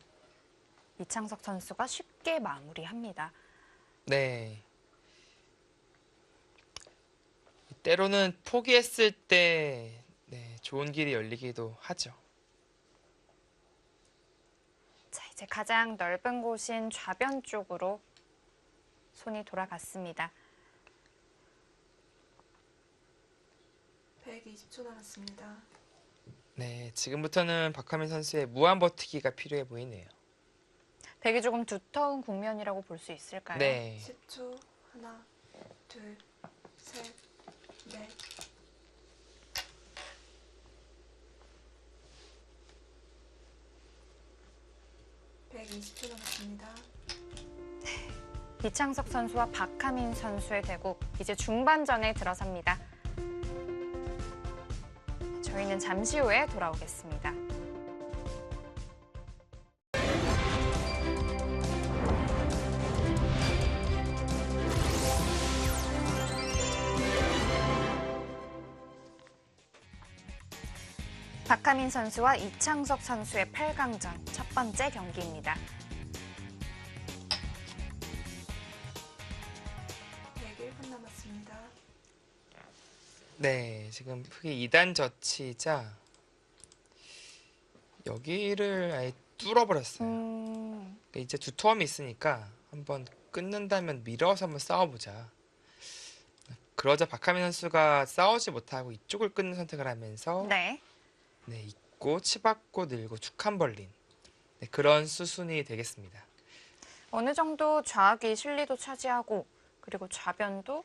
이창석 선수가 쉽게 마무리합니다. 네. 때로는 포기했을 때 좋은 길이 열리기도 하죠. 자, 이제 가장 넓은 곳인 좌변 쪽으로 손이 돌아갔습니다. 120초 남았습니다. 네, 지금부터는 박하민 선수의 무한 버티기가 필요해 보이네요. 백이 조금 두터운 국면이라고 볼 수 있을까요? 네. 10초. 하나, 둘, 셋, 넷. (120초) 남았습니다. 이창석 선수와 박하민 선수의 대국 이제 중반전에 들어섭니다. 저희는 잠시 후에 돌아오겠습니다. 박하민 선수와 이창석 선수의 8강전 첫 번째 경기입니다. 101분 남았습니다. 네, 지금 흑이 2단 젖히자 여기를 아예 뚫어버렸어요. 그러니까 이제 두터움이 있으니까 한번 끊는다면 밀어서 한번 싸워보자. 그러자 박하민 선수가 싸우지 못하고 이쪽을 끊는 선택을 하면서 네. 있고 치받고 늘고 축한 벌린 그런 수순이 되겠습니다. 어느 정도 좌악이 실리도 차지하고 그리고 좌변도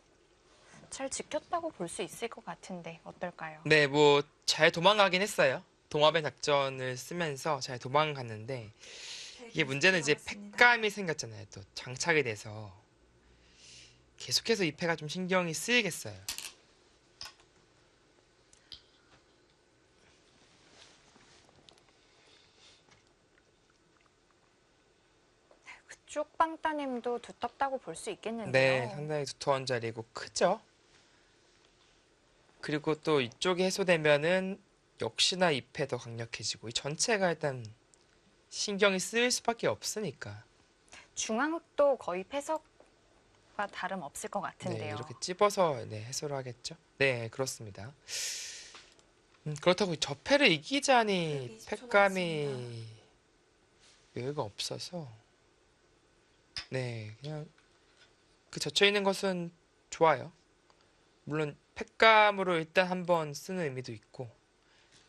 잘 지켰다고 볼 수 있을 것 같은데 어떨까요? 네, 뭐 잘 도망가긴 했어요. 동화변 작전을 쓰면서 잘 도망갔는데 이게 문제는 이제 팩감이 생겼잖아요. 또 장착이 돼서 계속해서 이 패가 좀 신경이 쓰이겠어요. 그쪽 빵따님도 두텁다고 볼 수 있겠는데요. 네, 상당히 두터운 자리고 크죠. 그리고 또 이쪽이 해소되면은 역시나 이 패 더 강력해지고 이 전체가 일단 신경이 쓰일 수밖에 없으니까. 중앙도 거의 패석과 다름없을 것 네, 같은데요. 이렇게 찝어서 해소를 하겠죠. 네, 그렇습니다. 그렇다고 저 패를 이기자니 120초 팩감이 여유가 없어서 그냥 그 젖혀 있는 것은 좋아요. 물론 팩감으로 일단 한번 쓰는 의미도 있고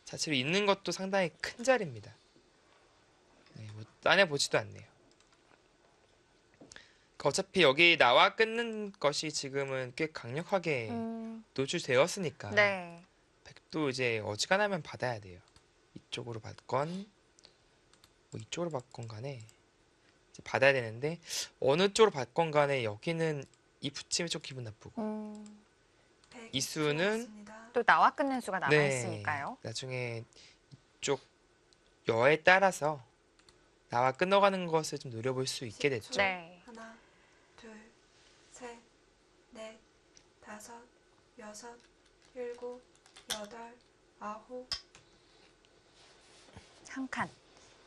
자체로 있는 것도 상당히 큰 자리입니다. 뭐 딴에 보지도 않네요. 그러니까 어차피 여기 나와 끊는 것이 지금은 꽤 강력하게 노출되었으니까 네. 백도 이제 어지간하면 받아야 돼요. 이쪽으로 받건 뭐 이쪽으로 받건 간에 이제 받아야 되는데 어느 쪽으로 받건 간에 여기는 이 붙임이 좀 기분 나쁘고 이 수는 또 나와 끊는 수가 남아 있으니까요. 나중에 이쪽 여에 따라서 나와 끊어가는 것을 좀 노려볼 수 있게 됐죠. 네. 하나, 둘, 셋, 넷, 다섯, 여섯, 일곱, 여덟, 아홉, 한 칸.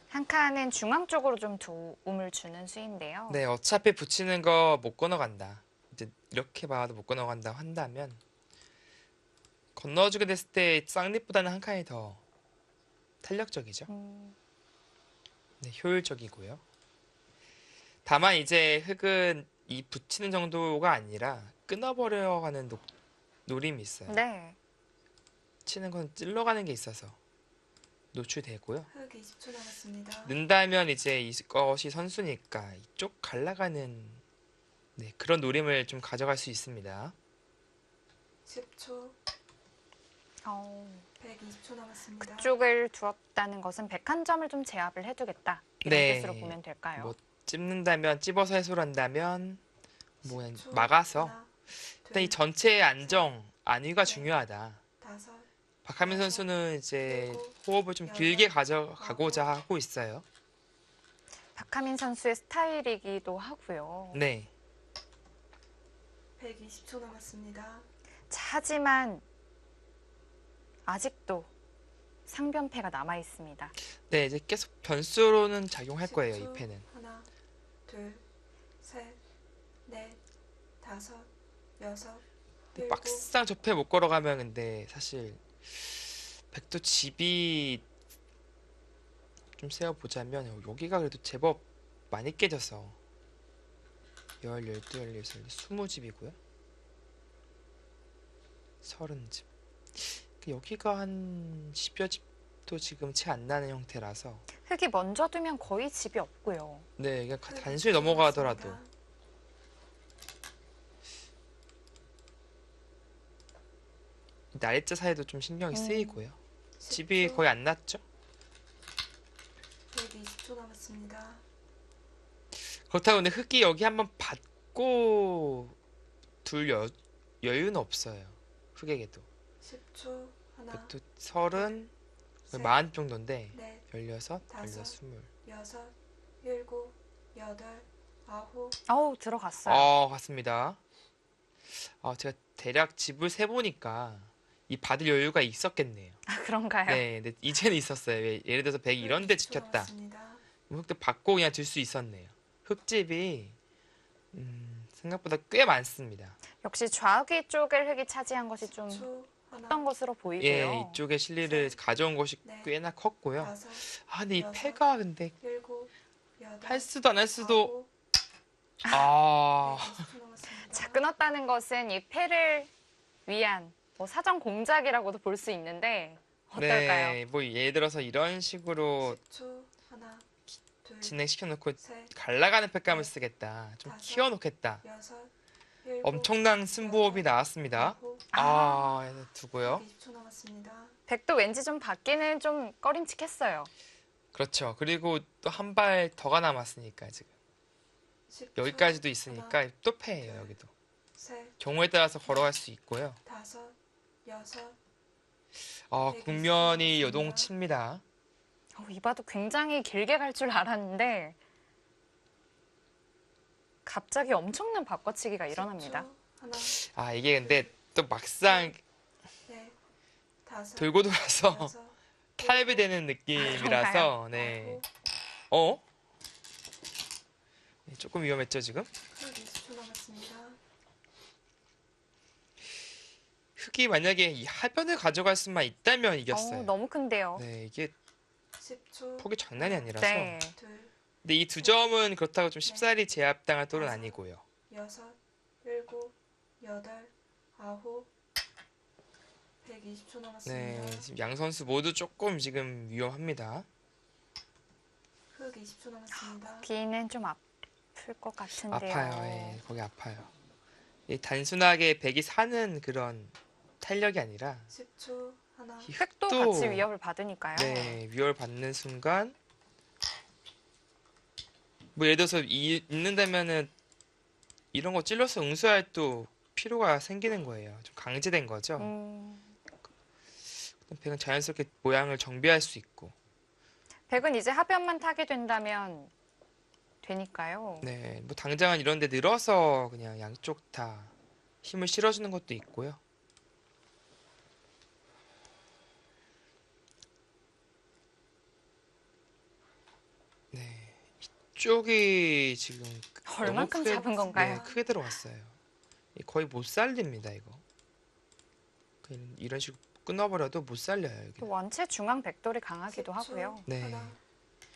한 칸은 중앙 쪽으로 좀 도움을 주는 수인데요. 네, 어차피 붙이는 거 못 건너간다. 이제 이렇게 봐도 못 건너간다 한다면 건너주게 됐을 때 쌍립보다는 한 칸이 더 탄력적이죠. 네, 효율적이고요. 다만 이제 흙은 이 붙이는 정도가 아니라 끊어버려 하는 노림이 있어요. 네. 치는 건 찔러가는 게 있어서 노출되고요. 흙 20초 남았습니다. 는다면 이제 이것이 선수니까 이쪽 갈라가는 네, 그런 노림을 좀 가져갈 수 있습니다. 10초, 어, 120초 남았습니다. 그쪽을 두었다는 것은 101점을 좀 제압을 해두겠다. 이런 네. 뜻으로 보면 될까요? 뭐 찝는다면 찝어서 해소를 한다면 뭐 그냥 10초, 막아서 하나, 일단 이 둘, 전체의 안정, 안위가 중요하다. 다섯, 박하민 선수는 이제 일곱, 호흡을 좀 길게 가져가고자 하고 있어요. 박하민 선수의 스타일이기도 하고요. 네. 120초 남았습니다. 자, 하지만 아직도 상변패가 남아 있습니다. 네, 이제 계속 변수로는 작용할 거예요, 10초, 이 패는. 하나, 둘, 셋, 넷, 다섯, 여섯, 일곱, 막상 저 패 못 걸어가면 근데 사실 백도 집이 좀 세어보자면 여기가 그래도 제법 많이 깨져서 12, 20집이고요. 30집. 여기가 한 10여 집도 지금 채 안 나는 형태라서 흙이 먼저 두면 거의 집이 없고요. 네, 그냥 흙 단순히 20초 넘어가더라도 남았습니다. 날짜 사이도 좀 신경이 쓰이고요. 집이 10초, 거의 안 났죠? 120초 남았습니다. 그렇다고 근데 흙이 여기 한번 받고 둘 여유는 없어요. 흙에게도. 10초, 하나, 백도 30, 셋, 40 정도인데 넷, 16, 다섯, 20. 여섯, 일곱, 여덟, 아홉, 어우, 들어갔어요. 같습니다. 제가 대략 집을 세보니까 이 받을 여유가 있었겠네요. 아, 그런가요? 네, 근데 이제는 있었어요. 예를 들어서 100 이런 데 120초 지켰다. 남았습니다. 흙도 받고 그냥 둘 수 있었네요. 흙집이 생각보다 꽤 많습니다. 역시 좌우기 쪽을 흙이 차지한 것이 좀 10초, 하나, 컸던 것으로 보이고요. 예, 이쪽에 실리를 가져온 것이 네. 꽤나 컸고요. 다섯, 근데 이 여섯, 패가 근데 일곱, 여덟, 할 수도 안 할 수도 아홉, 아, 120초 남았습니다. 자, 끊었다는 것은 이 패를 위한 뭐 사전 공작이라고도 볼 수 있는데 어떨까요? 네, 뭐 예를 들어서 이런 식으로 10초, 하나, 둘, 진행시켜놓고 셋, 갈라가는 팩감을 쓰겠다. 좀 다섯, 키워놓겠다. 여섯, 일곱, 엄청난 승부호흡이 나왔습니다. 아홉, 두고요. 120초 남았습니다. 백도 왠지 좀 받기는 좀 꺼림칙했어요. 그렇죠. 그리고 또 한 발 더가 남았으니까 지금 10초, 여기까지도 있으니까 또 패예요. 여기도 셋, 경우에 따라서 걸어갈 수 있고요. 다섯, 여섯, 국면이 요동칩니다. 이봐도 굉장히 길게 갈 줄 알았는데 갑자기 엄청난 바꿔치기가 일어납니다. 10초, 하나, 이게 근데 또 막상 넷, 다섯, 돌고 돌아서 여섯, 타협이 되는 느낌이라서 네. 아홉, 네, 조금 위험했죠 지금? 흙 20초 남았습니다. 흙이 만약에 이 하변을 가져갈 수만 있다면 이겼어요. 너무 큰데요. 네, 이게 10초, 폭이 장난이 아니라서. 네. 둘, 근데 이 두 점은 그렇다고 좀 쉽사리 제압당할 또는 아니고요. 여섯, 일곱, 여덟, 아홉, 120초 남았습니다. 네, 지금 양 선수 모두 조금 지금 위험합니다. 흙 20초 남았습니다. 기는 좀 아플 것 같은데요. 아파요, 예, 거기 아파요. 이 단순하게 백이 사는 그런 탄력이 아니라 10초, 하나, 이 흙도 흙도 같이 위협을 받으니까요. 네, 위협을 받는 순간 뭐 예를 들어서 있는다면은 이런 거 찔러서 응수할 또 필요가 생기는 거예요. 좀 강제된 거죠. 백은 자연스럽게 모양을 정비할 수 있고. 백은 이제 하변만 타게 된다면 되니까요. 네, 뭐 당장은 이런 데 늘어서 그냥 양쪽 다 힘을 실어주는 것도 있고요. 네, 이쪽이 지금 너무 얼만큼 크게, 잡은 건가요? 네, 크게 들어갔어요. 거의 못 살립니다, 이거. 이런 식으로 끊어버려도 못 살려요, 여기. 또 원체 중앙 백돌이 강하기도 10초. 하고요. 네. 하나,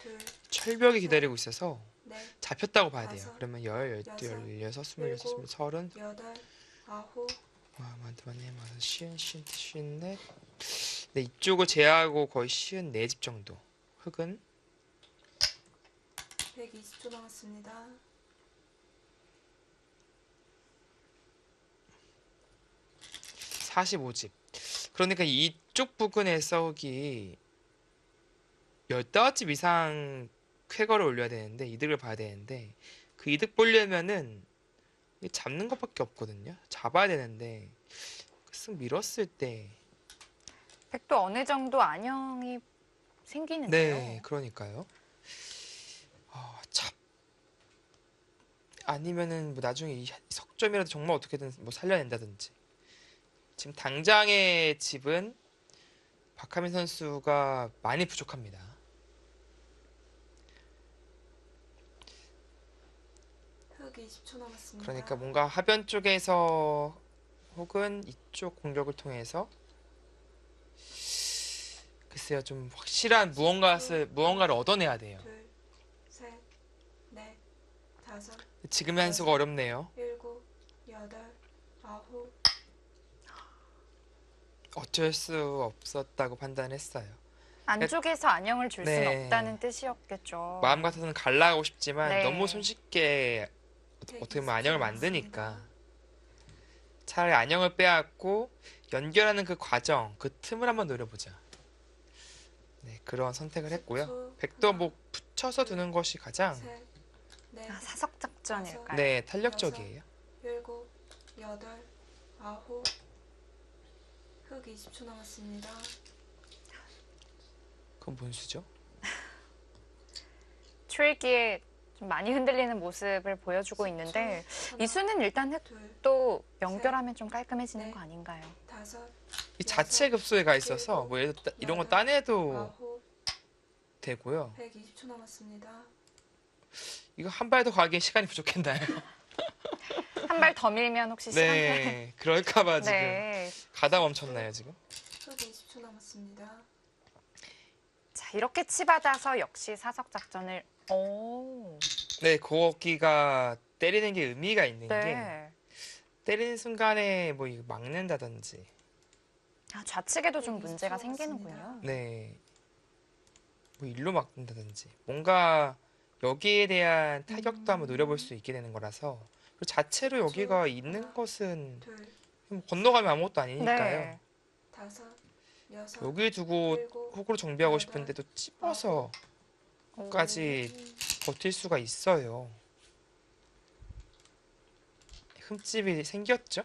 둘, 철벽이 기다리고 있어서 넷, 잡혔다고 봐야 돼요. 다섯, 그러면 10, 12, 16, 26, 27, 30. 여덟, 아홉, 맞네. 쉰넷. 네, 이쪽을 제외하고 거의 54집 정도. 흙은 120초 남았습니다. 45집. 그러니까 이쪽 부근에서 흙이 15집 이상 쾌거를 올려야 되는데, 이득을 봐야 되는데, 그 이득 보려면은 이게 잡는 것밖에 없거든요. 잡아야 되는데 쓱 밀었을 때, 백도 어느 정도 안형이 생기는데요. 네, 그러니까요. 참. 아니면은 뭐 나중에 이 석점이라도 정말 어떻게든 뭐 살려낸다든지. 지금 당장의 집은 박하민 선수가 많이 부족합니다. 흙 20초 남았습니다. 그러니까 뭔가 하변 쪽에서 혹은 이쪽 공격을 통해서, 글쎄요, 좀 확실한 무언가를 얻어내야 돼요. 둘, 셋, 넷, 다섯, 지금의 한 수가 어렵네요. 일곱, 여덟, 아홉, 어쩔 수 없었다고 판단했어요. 안쪽에서 안형을 줄 수는 네. 없다는 뜻이었겠죠. 마음 같아서는 갈라가고 싶지만 네. 너무 손쉽게 어떻게 보면 안형을 만드니까 차라리 안형을 빼앗고 연결하는 그 과정, 그 틈을 한번 노려보자. 네, 그런 선택을 했고요. 백도 뭐 붙여서 두는 것이 가장 셋, 넷, 사석 작전일까요? 네, 탄력적이에요. 일곱, 여덟, 아홉, 흙 20초 남았습니다. 그건 뭔 수죠? 초읽기에 좀 많이 흔들리는 모습을 보여주고 있는데 이 수는 일단 둘, 또 연결하면 좀 깔끔해지는 네. 거 아닌가요? 다섯, 이 자체 급소에 가 있어서 뭐 예를 들어 이런 거 따내도 아홉, 되고요. 120초 남았습니다. 이거 한 발 더 가기엔 시간이 부족했나요? 한 발 더 밀면 혹시 시간 네, 그럴까봐 지금 네. 가다 멈췄나요 지금? 흙 20초 남았습니다. 자, 이렇게 치받아서 역시 사석 작전을 오. 네, 거기가 때리는 게 의미가 있는 게 네. 때리는 순간에 뭐 이거 막는다든지, 아, 좌측에도 좀 네, 문제가 이십초 생기는군요. 남았습니다. 네, 뭐 일로 막는다든지 뭔가 여기에 대한 타격도 한번 노려볼 수 있게 되는 거라서, 그리고 자체로 여기가 있는 것은 둘, 뭐 건너가면 아무것도 아니니까요. 네. 다섯, 여섯, 여기 두고 일곱, 호구로 정비하고 싶은데도 찝어서 까지 버틸 수가 있어요. 흠집이 생겼죠?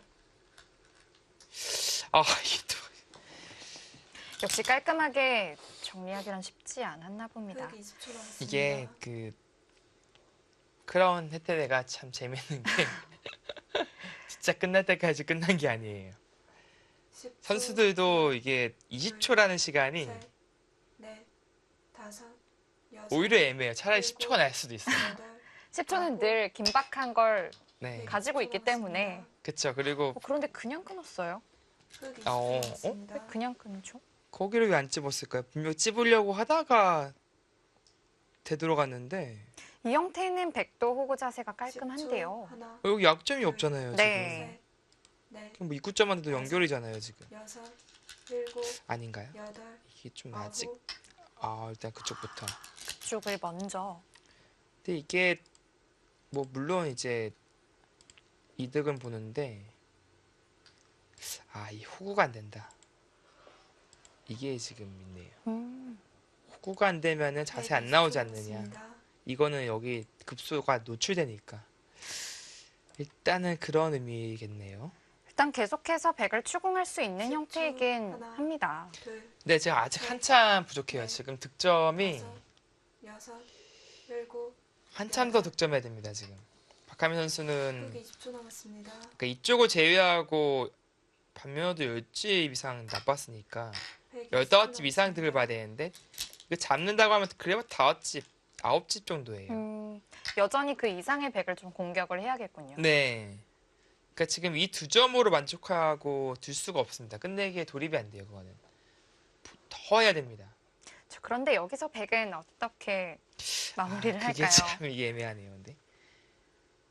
아, 이게 또 역시 깔끔하게 정리하기란 쉽지 않았나 봅니다. 흙 20초 남았습니다. 이게 그 크라운 해태대가 참 재밌는 게 진짜 끝날 때까지 끝난 게 아니에요. 10초, 선수들도 이게 20초라는 시간이 셋, 넷, 다섯, 여섯, 오히려 애매해요. 차라리 일곱, 10초가 날 수도 있어요. 여덟, 10초는 늘 긴박한 걸 네, 가지고 있기 때문에. 그쵸. 그리고 그런데 그냥 끊었어요. 흙 20초 어? 남았습니다. 왜 그냥 끊죠? 거기를 왜 안 찝었을까요? 분명 찝으려고 하다가 되돌아갔는데 이 형태는 백도 호구 자세가 10초, 깔끔한데요. 하나, 여기 약점이 없잖아요. 네. 셋, 넷, 지금 뭐 입구점만 해도 연결이잖아요. 지금 여섯, 일곱, 아닌가요? 여덟, 이게 좀 아홉, 아직 일단 그쪽부터. 그쪽을 먼저. 근데 이게 뭐 물론 이제 이득은 보는데 이 호구가 안 된다. 이게 지금 있네요. 호구가 안 되면은 자세 안 나오지 않느냐. 이거는 여기 급소가 노출되니까 일단은 그런 의미겠네요. 일단 계속해서 백을 추궁할 수 있는 10초, 형태이긴 하나. 합니다. 둘, 네, 제가 아직 한참 부족해요. 지금 득점이 다섯, 여섯, 일곱, 한참 더 득점해야 됩니다. 지금 박하민 선수는 흑 20초 남았습니다. 그러니까 이쪽을 제외하고 반면호도 10집 이상 나빴으니까 백 15집 20초 이상 득을 봐야 되는데 이거 잡는다고 하면 그래도 5집, 9집 정도예요. 여전히 그 이상의 백을 좀 공격을 해야겠군요. 네. 그러니까 지금 이 두 점으로 만족하고 둘 수가 없습니다. 끝내기에 돌입이 안 돼요, 그거는. 더 해야 됩니다. 그런데 여기서 백은 어떻게 마무리를 그게 할까요? 참 이게 애매하네요, 근데.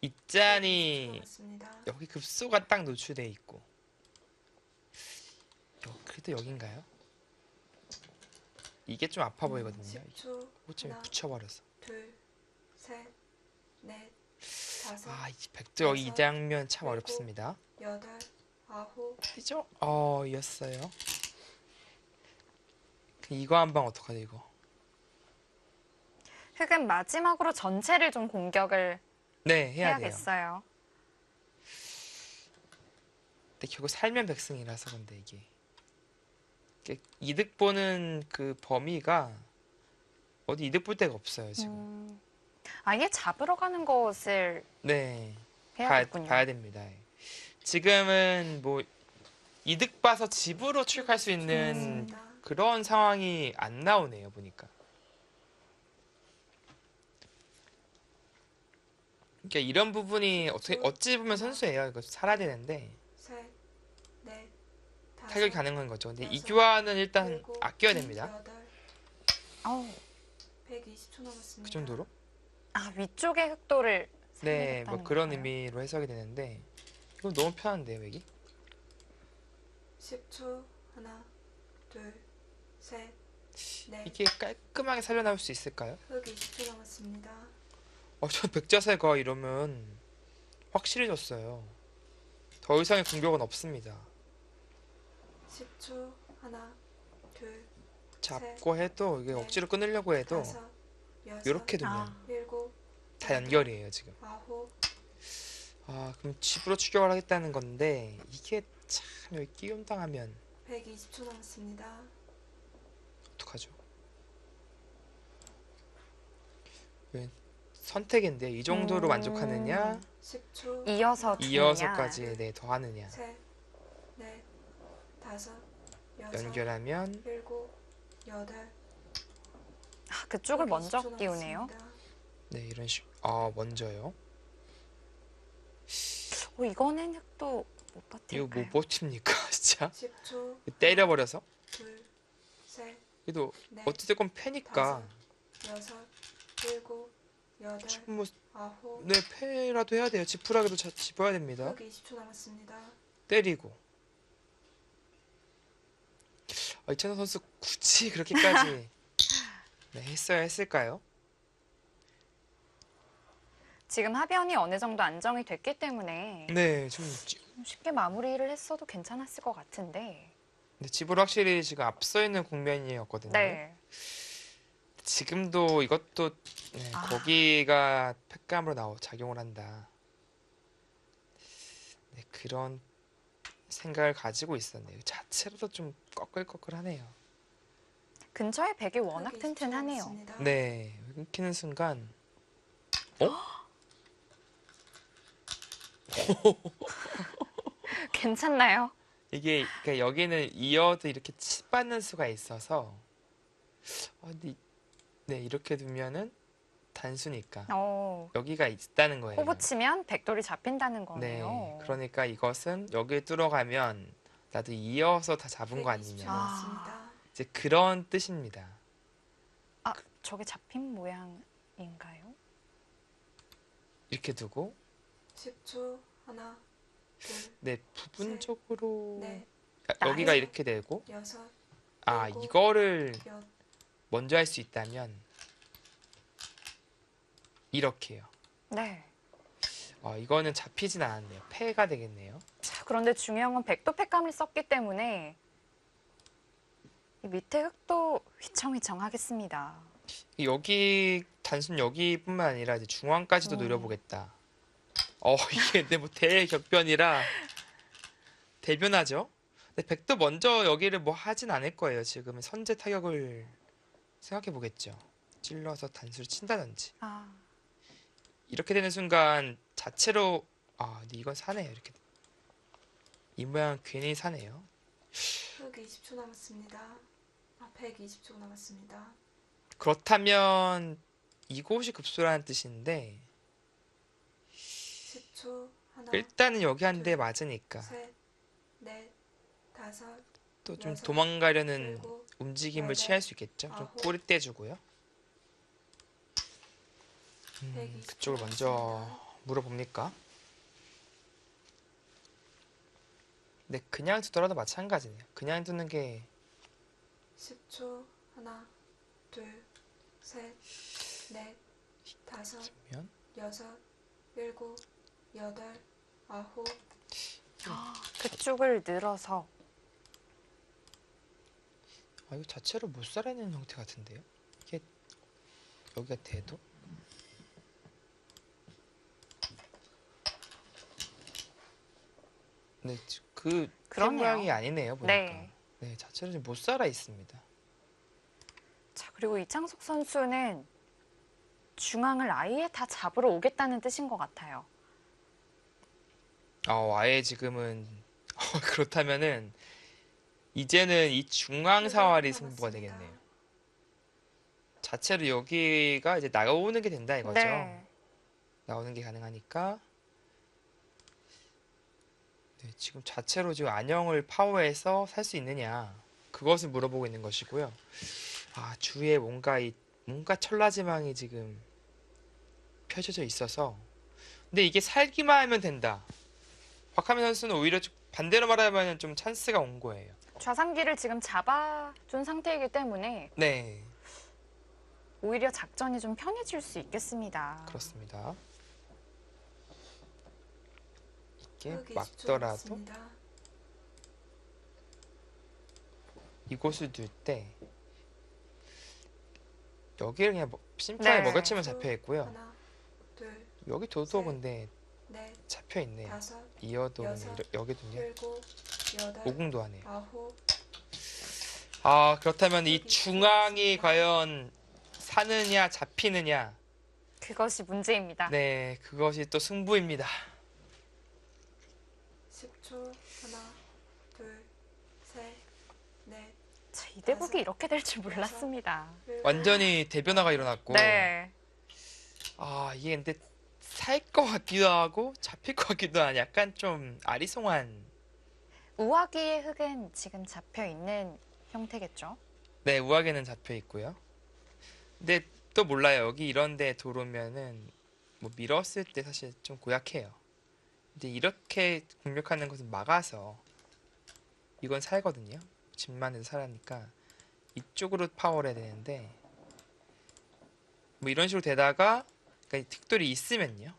입잔이 남았습니다. 여기 급소가 딱 노출돼 있고. 그래도 여긴가요? 이게 좀 아파 보이거든요. 10초. 호점에 하나, 붙여버려서. 둘, 셋, 넷, 다섯, 이 백도 여기 이 장면 참 일곱, 어렵습니다. 여덟, 아홉. 그죠? 이었어요. 이거 한 방 어떡하죠, 이거? 흑은 마지막으로 전체를 좀 공격을 네, 해야 돼요. 해야겠어요. 근데 결국 살면 백승이라서 근데 이게 이득 보는 그 범위가 어디 이득 볼 데가 없어요, 지금. 아예 잡으러 가는 것을 네. 해야겠군요. 봐야 됩니다. 지금은 뭐 이득 봐서 집으로 출할 수 있는 그런 상황이 안 나오네요, 보니까. 그러니까 이런 부분이 어찌 보면 선수예요. 이거 살아야 되는데 셋, 넷, 다섯, 타격이 가능한 거죠. 근데 이 여섯, 교환은 일단 일곱, 아껴야 됩니다. 여덟, 아우, 120초 남았습니다. 그 정도로? 위쪽의 흑도를 네, 뭐 살리겠다는 그런 건가요? 의미로 해석이 되는데 이거 너무 편한데요, 여기? 10초. 하나, 둘, 셋, 넷. 이게 깔끔하게 살려나올 수 있을까요? 흑 20초 남았습니다. 저 백자세가 이러면 확실히 졌어요. 더 이상의 공격은 없습니다. 10초. 하나, 둘, 잡고 해도 이게 넷, 억지로 끊으려고 해도 다섯, 여섯, 이렇게 되면 일곱, 다 연결이에요, 지금. 아홉. 그럼 집으로 추격을 하겠다는 건데 이게 참 여기 끼움 당하면 120초 남았습니다. 어떡하죠? 왜 선택인데 이 정도로 만족하느냐? 10초. 이어서 두느냐. 이어서까지 더 하느냐? 셋, 넷, 다섯, 여섯, 연결하면 일곱, 여덟. 그쪽을 먼저 120초 끼우네요. 남았습니다. 네, 이런 식. 먼저요. 이거는 흑도 못 이거 버틸까요? 못 버팁니까, 진짜? 10초. 때려버려서? 둘, 셋, 그래도 넷, 어찌됐건 패니까 여섯, 일곱, 여덟, 지금 뭐 아홉. 네, 패라도 해야 돼요. 지푸라기도 집어야 됩니다. 흑 20초 남았습니다. 때리고. 이찬호 선수 굳이 그렇게까지 네, 했어야 했을까요? 지금 하변이 어느 정도 안정이 됐기 때문에 네, 좀 쉽게 마무리를 했어도 괜찮았을 것 같은데. 네, 집으로 확실히 지금 앞서 있는 국면이었거든요. 네. 지금도 이것도 네, 거기가 팩감으로 작용을 한다. 네, 그런 생각을 가지고 있었네요. 자체로도 좀 꺼끌꺼끌하네요. 근처에 백이 워낙 흑 20초 튼튼하네요. 남았습니다. 네, 끊기는 순간 괜찮나요? 이게 그러니까 여기는 이어도 이렇게 치받는 수가 있어서 근데 네, 이렇게 두면은 단수니까 여기가 있다는 거예요. 호부 치면 백돌이 잡힌다는 네, 거네요. 그러니까 이것은 여기에 뚫어가면 나도 이어서 다 잡은 거 120초 아니냐. 남았습니다. 이제 그런 뜻입니다. 저게 잡힌 모양인가요? 이렇게 두고 10초. 하나, 둘, 네, 부분적으로 넷, 여기가 나요? 이렇게 되고 여섯, 일곱, 이거를 여, 먼저 할 수 있다면 이렇게요. 네. 이거는 잡히진 않았네요. 패가 되겠네요. 자, 그런데 중요한 건 백도 팩감을 썼기 때문에 이 밑에 흙도 휘청휘청하겠습니다. 여기 단순 여기뿐만 아니라 이제 중앙까지도 노려보겠다. 이게 근데 뭐 대격변이라 대변하죠. 근데 백도 먼저 여기를 뭐 하진 않을 거예요. 지금은 선제 타격을 생각해 보겠죠. 찔러서 단수를 친다든지. 이렇게 되는 순간 자체로 근데 이건 사네요. 이렇게 이 모양 괜히 사네요. 흑 20초 남았습니다. 120초 남았습니다. 그렇다면 이곳이 급소라는 뜻인데 10초. 하나, 일단은 여기 한 대 둘, 맞으니까 셋, 넷, 다섯, 또 좀 여섯, 도망가려는 일곱, 움직임을 여덟, 취할 수 있겠죠. 좀 아홉, 꼬리 떼주고요. 120초 그쪽을 먼저 남았습니다. 물어봅니까? 근데 그냥 두더라도 마찬가지네요. 그냥 두는 게 10초. 하나, 둘, 셋, 넷, 다섯, 면 여섯, 일곱, 여덟, 아홉. 그쪽을 늘어서 이거 자체로 못 살아내는 형태 같은데요? 이게 여기가 돼도? 네, 그 그러네요. 모양이 아니네요. 보니까. 네. 네, 자체로 지금 못 살아 있습니다. 자, 그리고 이창석 선수는 중앙을 아예 다 잡으러 오겠다는 뜻인 것 같아요. 아예 지금은 그렇다면은 이제는 이 중앙 사활이 승부가 되겠네요. 자체로 여기가 이제 나오는 게 된다 이거죠. 네. 나오는 게 가능하니까. 네, 지금 자체로 지금 안영을 파워해서 살 수 있느냐 그것을 물어보고 있는 것이고요. 주위에 뭔가 천라지망이 지금 펼쳐져 있어서 근데 이게 살기만 하면 된다. 박하민 선수는 오히려 반대로 말하면 좀 찬스가 온 거예요. 좌상기를 지금 잡아준 상태이기 때문에 네, 오히려 작전이 좀 편해질 수 있겠습니다. 그렇습니다. 이게 흑 20초 막더라도 남았습니다. 이곳을 둘 때 여기를 그냥 심플하게 네. 먹여치면 잡혀 있고요. 하나, 둘, 여기 둬도 셋. 근데 넷, 잡혀 있네요. 다섯, 이어도 여섯. 여기도요. 일곱, 여덟, 오궁도 하네요. 아홉. 그렇다면 이 여기 중앙이 있습니다. 과연 사느냐 잡히느냐. 그것이 문제입니다. 네, 그것이 또 승부입니다. 10초. 하나, 둘, 셋, 넷, 자, 이 대국이 이렇게 될 줄 몰랐습니다. 일곱, 완전히 대변화가 일어났고 네. 이게 근데 살 것 같기도 하고 잡힐 것 같기도 한 약간 좀 아리송한. 우아기의 흙은 지금 잡혀 있는 형태겠죠? 네, 우악에는 잡혀 있고요. 근데 또 몰라요. 여기 이런데 들어오면은 뭐 밀었을 때 사실 좀 고약해요. 근데 이렇게 공격하는 것은 막아서 이건 살거든요. 집만 해도 살아니까 이쪽으로 파워를 해야 되는데 뭐 이런 식으로 되다가 그러니까 이 득돌이 있으면요.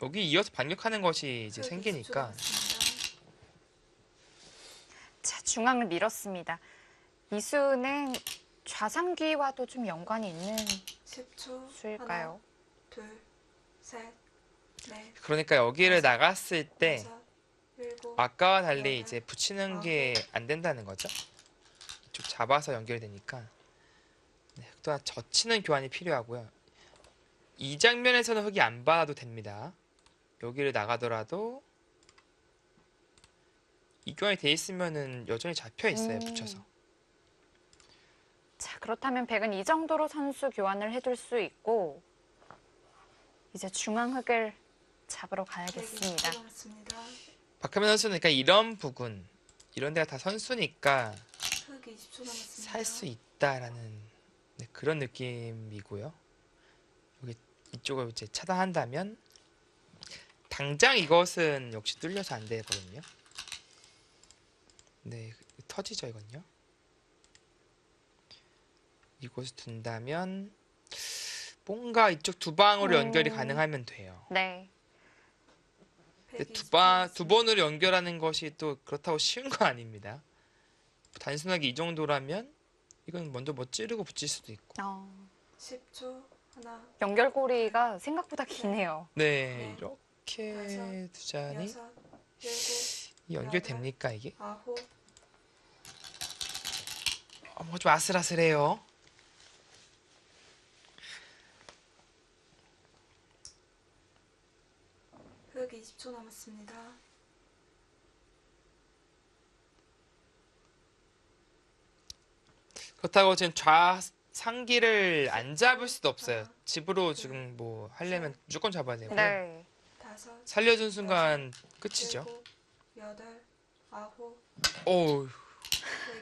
여기 이어서 반격하는 것이 이제 흑 20초 생기니까 남았습니다. 자, 중앙을 밀었습니다. 이수는 좌상기와도 좀 연관이 있는 10초. 수일까요? 하나, 둘, 셋, 넷, 그러니까 여기를 다섯, 나갔을 때 여섯, 일곱, 아까와 달리 여덟, 이제 붙이는 게 안 된다는 거죠. 이쪽 잡아서 연결되니까. 네, 또 젖히는 교환이 필요하고요. 이 장면에서는 흙이 안 받아도 됩니다. 여기를 나가더라도 이 교환이 돼 있으면은 여전히 잡혀 있어요. 붙여서. 자, 그렇다면 백은 이 정도로 선수 교환을 해둘 수 있고 이제 중앙 흙을 잡으러 120초 가야겠습니다. 남았습니다. 박하민 선수는 그러니까 이런 부분, 이런 데가 다 선수니까 흑 20초 남았습니다. 살 수 있다라는 네, 그런 느낌이고요. 여기 이쪽을 이제 차단한다면 당장 이것은 역시 뚫려서 안 되거든요. 네, 터지죠 이건요. 이곳을 둔다면 뭔가 이쪽 두 방으로 연결이 가능하면 돼요. 네. 근데 120초 두 번으로 연결하는 것이 또 그렇다고 쉬운 거 아닙니다. 단순하게 이 정도라면 이건 먼저 뭐 찌르고 붙일 수도 있고. 10초. 하나, 연결고리가 생각보다 기네요. 네, 네. 이렇게 다섯, 두자니 여섯, 일곱, 연결됩니까 이게? 아홉. 뭔가 좀 아슬아슬해요. 20초 남았습니다. 그렇다고 지금 좌상기를 안 잡을 수도 없어요. 집으로 지금 뭐 하려면 무조건 잡아야 되고요. 네. 5, 살려준 순간 끝이죠. 7, 8, 9, 오,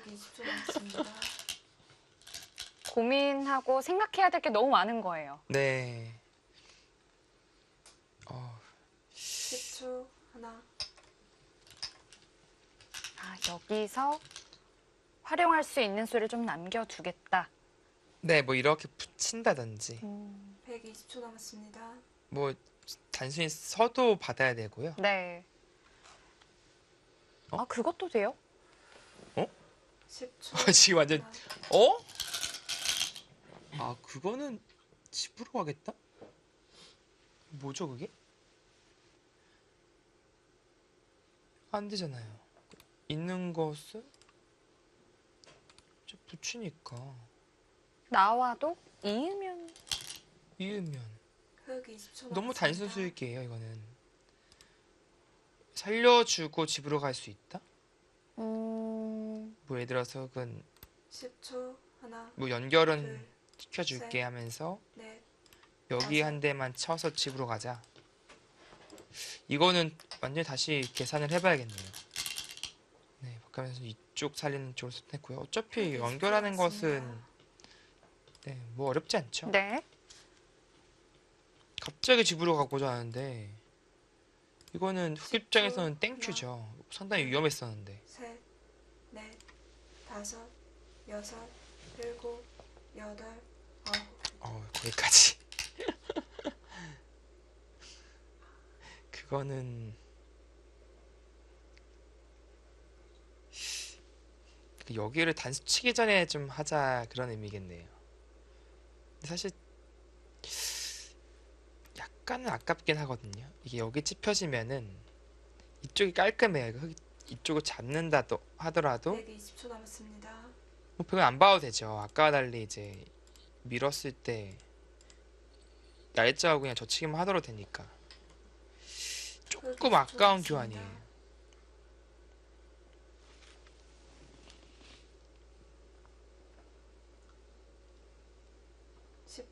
120초 남았습니다. 고민하고 생각해야 될 게 너무 많은 거예요. 네. 10초 하나, 아, 여기서 활용할 수 있는 수를 좀 남겨두겠다. 네, 뭐 이렇게 붙인다든지, 120초 남았습니다. 뭐 단순히 서도 받아야 되고요. 네. 아, 그것도 돼요? 10초. 지금 완전 하나, 어? 아, 그거는 집으로 가겠다? 뭐죠, 그게? 안 되잖아요. 있는 것은 저 붙이니까 나와도 이으면 이으면 흑 20초 남았습니다. 너무 단순 수익이에요, 이거는. 살려주고 집으로 갈 수 있다? 뭐 예를 들어서 그 10초 하나, 뭐 연결은 둘, 시켜줄게 셋. 하면서 넷, 여기 다섯. 한 대만 쳐서 집으로 가자. 이거는 완전히 다시 계산을 해봐야겠네요. 네, 바꾸면서 이쪽 살리는 쪽을 선택했고요. 어차피 연결하는 것은 네, 뭐 어렵지 않죠. 네. 갑자기 집으로 가고자 하는데 이거는 흑 10초. 입장에서는 땡큐죠. 상당히 위험했었는데. 셋, 넷, 다섯, 여섯, 일곱, 여덟, 아홉. 거기까지. 그거는 여기를 단수 치기 전에 좀 하자 그런 의미겠네요. 근데 사실 약간은 아깝긴 하거든요. 이게 여기 찝혀지면은 이쪽이 깔끔해요. 이쪽을 잡는다 하더라도 120초 남았습니다. 뭐 별로 안 봐도 되죠. 아까와 달리 이제 밀었을 때 날짜하고 그냥 젖히기만 하도록 되니까 조금 아까운 교환이에요.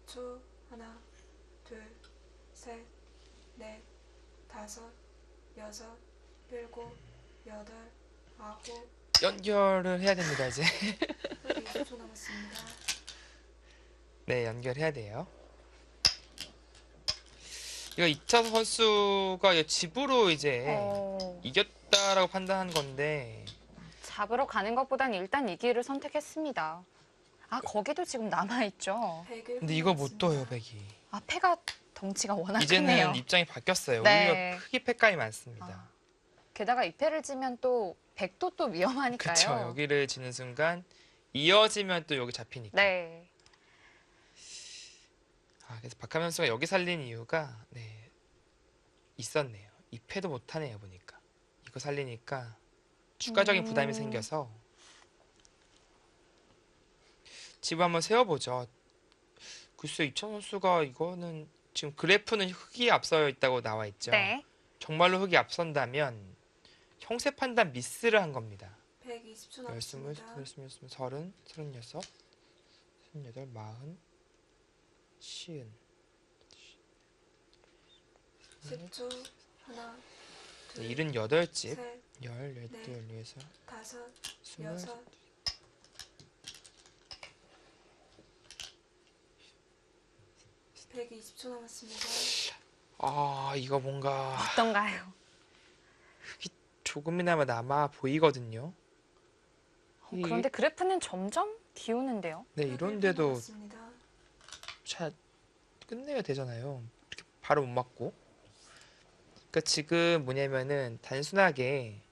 초 하나, 둘, 셋, 넷, 다섯, 여섯, 일곱, 여덟, 아홉. 연결을 해야 됩니다, 이제. 20초 남았습니다. 네, 연결해야 돼요. 이거 2차 선수가 이거 집으로 이제 이겼다라고 판단한 건데 잡으러 가는 것보단 일단 이 길을 선택했습니다. 아, 거기도 지금 남아있죠. 근데 이거 못 둬요, 백이. 아, 패가 덩치가 워낙 이제는 크네요. 입장이 바뀌었어요. 네. 오히려 크게 패감이 많습니다. 아, 게다가 이 패를 지면 또 백도 또 위험하니까요. 그쵸. 여기를 지는 순간 이어지면 또 여기 잡히니까. 네. 그래서 박하면 선수가 여기 살린 이유가 네, 있었네요. 이 패도 못하네요, 보니까. 이거 살리니까 추가적인 부담이 생겨서 집을 한번 세워보죠. 글쎄, 이천 선수가 이거는 지금 그래프는 흑이 앞서 있다고 나와 있죠. 네. 정말로 흑이 앞선다면 형세 판단 미스를 한 겁니다. 120초 20, 남았습니다. 30, 30, 36, 38, 40, 50. 10초 하나, 둘, 78집, 셋, 12, 넷, 12에서 다섯, 20. 여섯. 120초 남았습니다. 이거 뭔가 어떤가요? 조금이나마 남아 보이거든요. 그런데 그래프는 점점 기우는데요. 네, 이런데도 남았습니다. 잘 끝내야 되잖아요. 이렇게 바로 못 맞고. 그러니까 지금 뭐냐면은 단순하게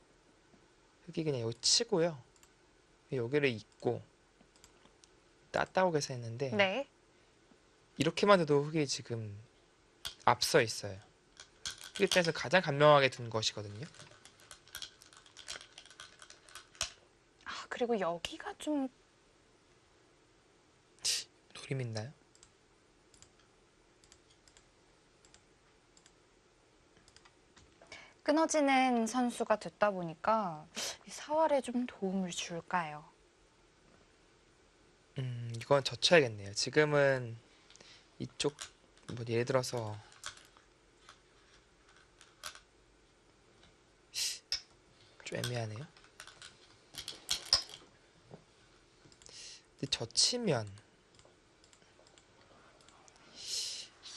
흑이 그냥 여기 치고요. 여기를 잇고 따따고 계산했는데 네. 이렇게만 해도 흑이 지금 앞서 있어요. 흑 입장에서 가장 간명하게 둔 것이거든요. 아, 그리고 여기가 좀 노림 있나요? 끊어지는 선수가 됐다 보니까 이 사활에 좀 도움을 줄까요? 이건 젖혀야겠네요. 지금은 이쪽 뭐 예를 들어서 좀 애매하네요. 근데 젖히면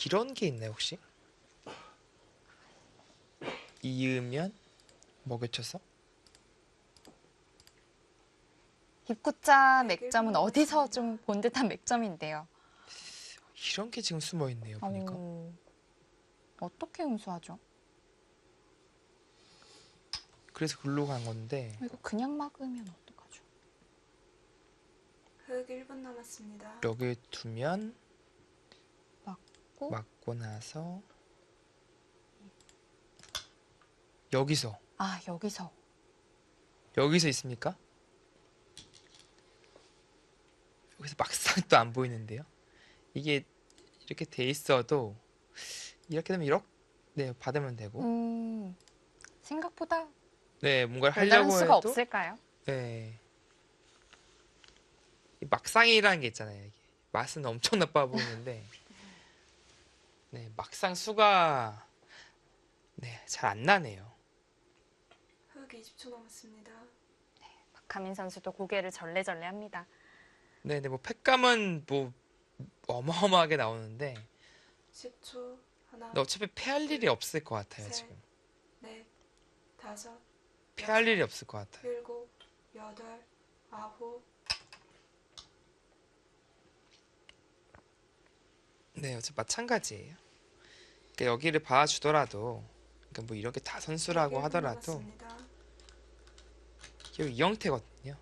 이런 게 있나요 혹시? 이으면 먹여쳐서? 입구자 맥점은 어디서 좀 본 듯한 맥점인데요. 이런 게 지금 숨어 있네요 보니까. 어떻게 응수하죠? 그래서 글로 간 건데 이거 그냥 막으면 어떡하죠? 흑 1분 남았습니다. 여기 두면 막고 맞고 나서 여기서 여기서 있습니까? 여기서 막상 또 안 보이는데요. 이게 이렇게 돼 있어도 이렇게 되면 이렇게 네, 받으면 되고 생각보다 네 뭔가를 별다른 하려고 수가 해도 없을까요? 네 이 막상이라는 게 있잖아요. 이게 맛은 엄청 나빠 보이는데 네 막상 수가 네 잘 안 나네요. 흑 20초 남았습니다. 박하민 선수도 고개를 절레절레합니다. 네네 뭐 팩감은 뭐 어마어마하게 나오는데 10초. 하나, 근데 어차피 패할 일이 없을 것 같아요 셋. 지금. 넷, 다섯, 패할 일이 없을 것 같아요. 일곱, 여덟, 아홉. 네, 어차피 마찬가지예요. 그러니까 여기를 봐주더라도, 그러니까 뭐 이렇게 다 선수라고 1분 하더라도 남았습니다. 여기 이 형태거든요.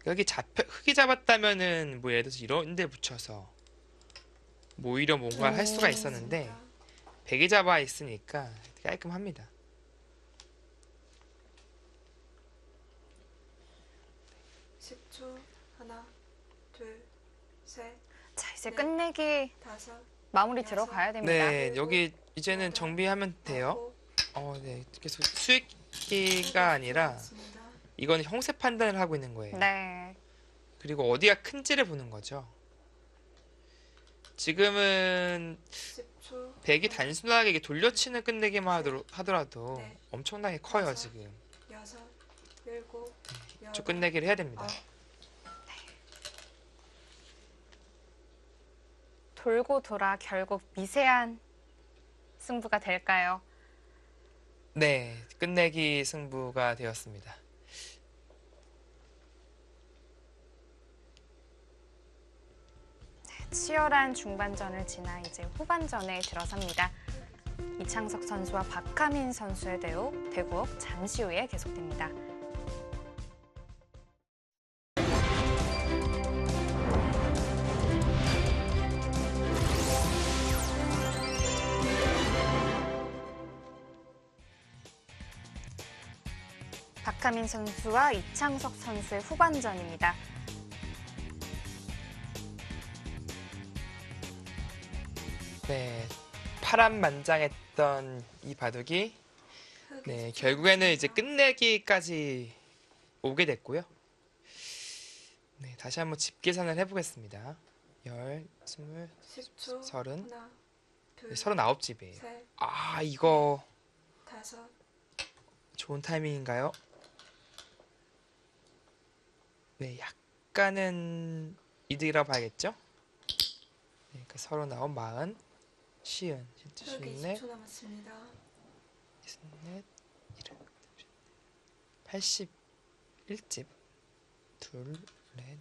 여기 흙이 잡았다면은 뭐 예를 들어서 이런 데 붙여서 뭐 오히려 뭔가를 할 수가 있었는데 남았습니다. 백이 잡아 있으니까 깔끔합니다. 십 초. 하나, 둘, 셋, 자, 이제 네. 끝내기 다섯, 마무리 여섯. 들어가야 됩니다. 네, 여기 이제는 정비하면 돼요. 아홉. 네, 계속 수익기가 아니라 남았습니다. 이건 형세 판단을 하고 있는 거예요. 네. 그리고 어디가 큰지를 보는 거죠. 지금은 10초. 백이 단순하게 이게 돌려치는 끝내기만 하더라도 네. 엄청나게 커요 여섯. 지금. 여섯, 일곱, 쭉 여덟, 끝내기를 해야 됩니다. 아홉. 돌고 돌아 결국 미세한 승부가 될까요? 네, 끝내기 승부가 되었습니다. 치열한 중반전을 지나 이제 후반전에 들어섭니다. 이창석 선수와 박하민 선수의 대국 잠시 후에 계속됩니다. 박하민 선수와 이창석 선수의 후반전입니다. 네, 파란만장했던 이 바둑이 흑 네, 20초 결국에는 이제 남았습니다. 끝내기까지 오게 됐고요. 네, 다시 한번 집 계산을 해보겠습니다. 10, 20, 10초. 30, 하나, 둘, 39집이에요. 셋, 아, 이거 다섯. 좋은 타이밍인가요? 네, 약간은 이득이라고 봐야겠죠? 네, 그러니까 39, 40, 시은, 흑 54, 20초 남았습니다. 24, 81집, 둘, 넷,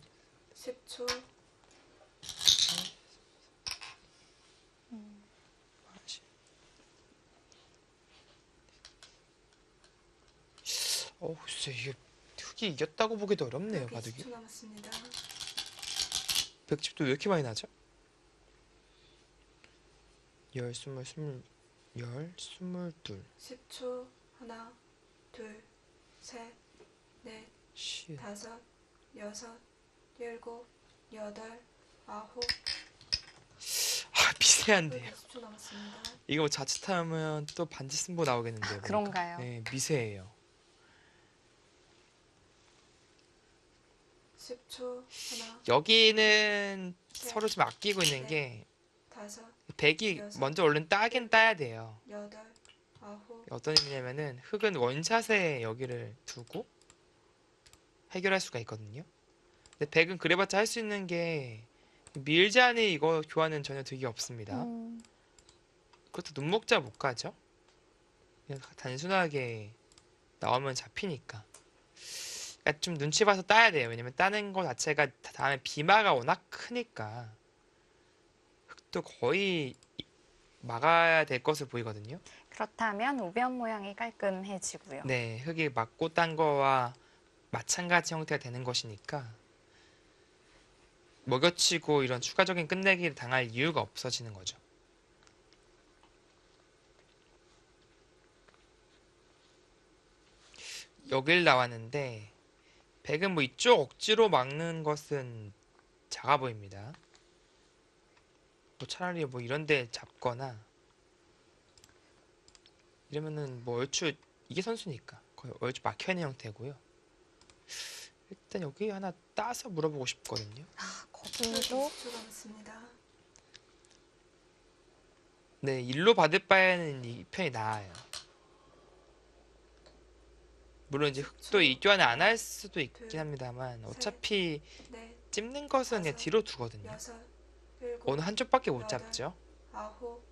10초. 40. 글쎄 이게 흙이 이겼다고 보기도 어렵네요, 흑 바둑이. 20초 남았습니다. 100집도 왜 이렇게 많이 나죠? 10, 20, 20, 22, 10초. 하나, 둘, 셋, 넷, 시은. 다섯, 여섯, 일곱, 여덟, 아홉. 미세한데요. 20초 남았습니다. 이거 뭐 자칫하면 또 반지 승부 나오겠는데요. 보니까. 그런가요? 네, 미세해요. 10초. 하나, 여기는 셋, 서로 좀 아끼고 있는 넷, 게 다섯, 백이 여섯, 먼저 얼른 따긴 따야 돼요. 여덟, 아홉, 어떤 의미냐면은 흑은 원샷에 여기를 두고 해결할 수가 있거든요. 근데 백은 그래봤자 할 수 있는 게 밀자니 이거 교환은 전혀 득이 없습니다. 그것도 눈목자 못 가죠. 그냥 단순하게 나오면 잡히니까. 그러니까 좀 눈치 봐서 따야 돼요. 왜냐면 따는 거 자체가 다음에 비마가 워낙 크니까 흑도 거의 막아야 될 것으로 보이거든요. 그렇다면 우변 모양이 깔끔해지고요. 네, 흑이 막고 딴 거와 마찬가지 형태가 되는 것이니까 먹여치고 이런 추가적인 끝내기를 당할 이유가 없어지는 거죠. 여길 나왔는데 백은 뭐 이쪽 억지로 막는 것은 작아 보입니다. 뭐 차라리 뭐 이런 데 잡거나 이러면은 뭐 얼추 이게 선수니까 거의 얼추 막혀있는 형태고요. 일단 여기 하나 따서 물어보고 싶거든요. 거기도 20초 남았습니다. 네, 일로 받을 바에는 이 편이 나아요. 물론 이제 흑도 이 교환을 안 할 수도 있긴 합니다만 어차피 넷, 찝는 것은 그냥 뒤로 두거든요. 여섯, 일곱, 어느 한쪽밖에 못 여덟, 잡죠. 아홉,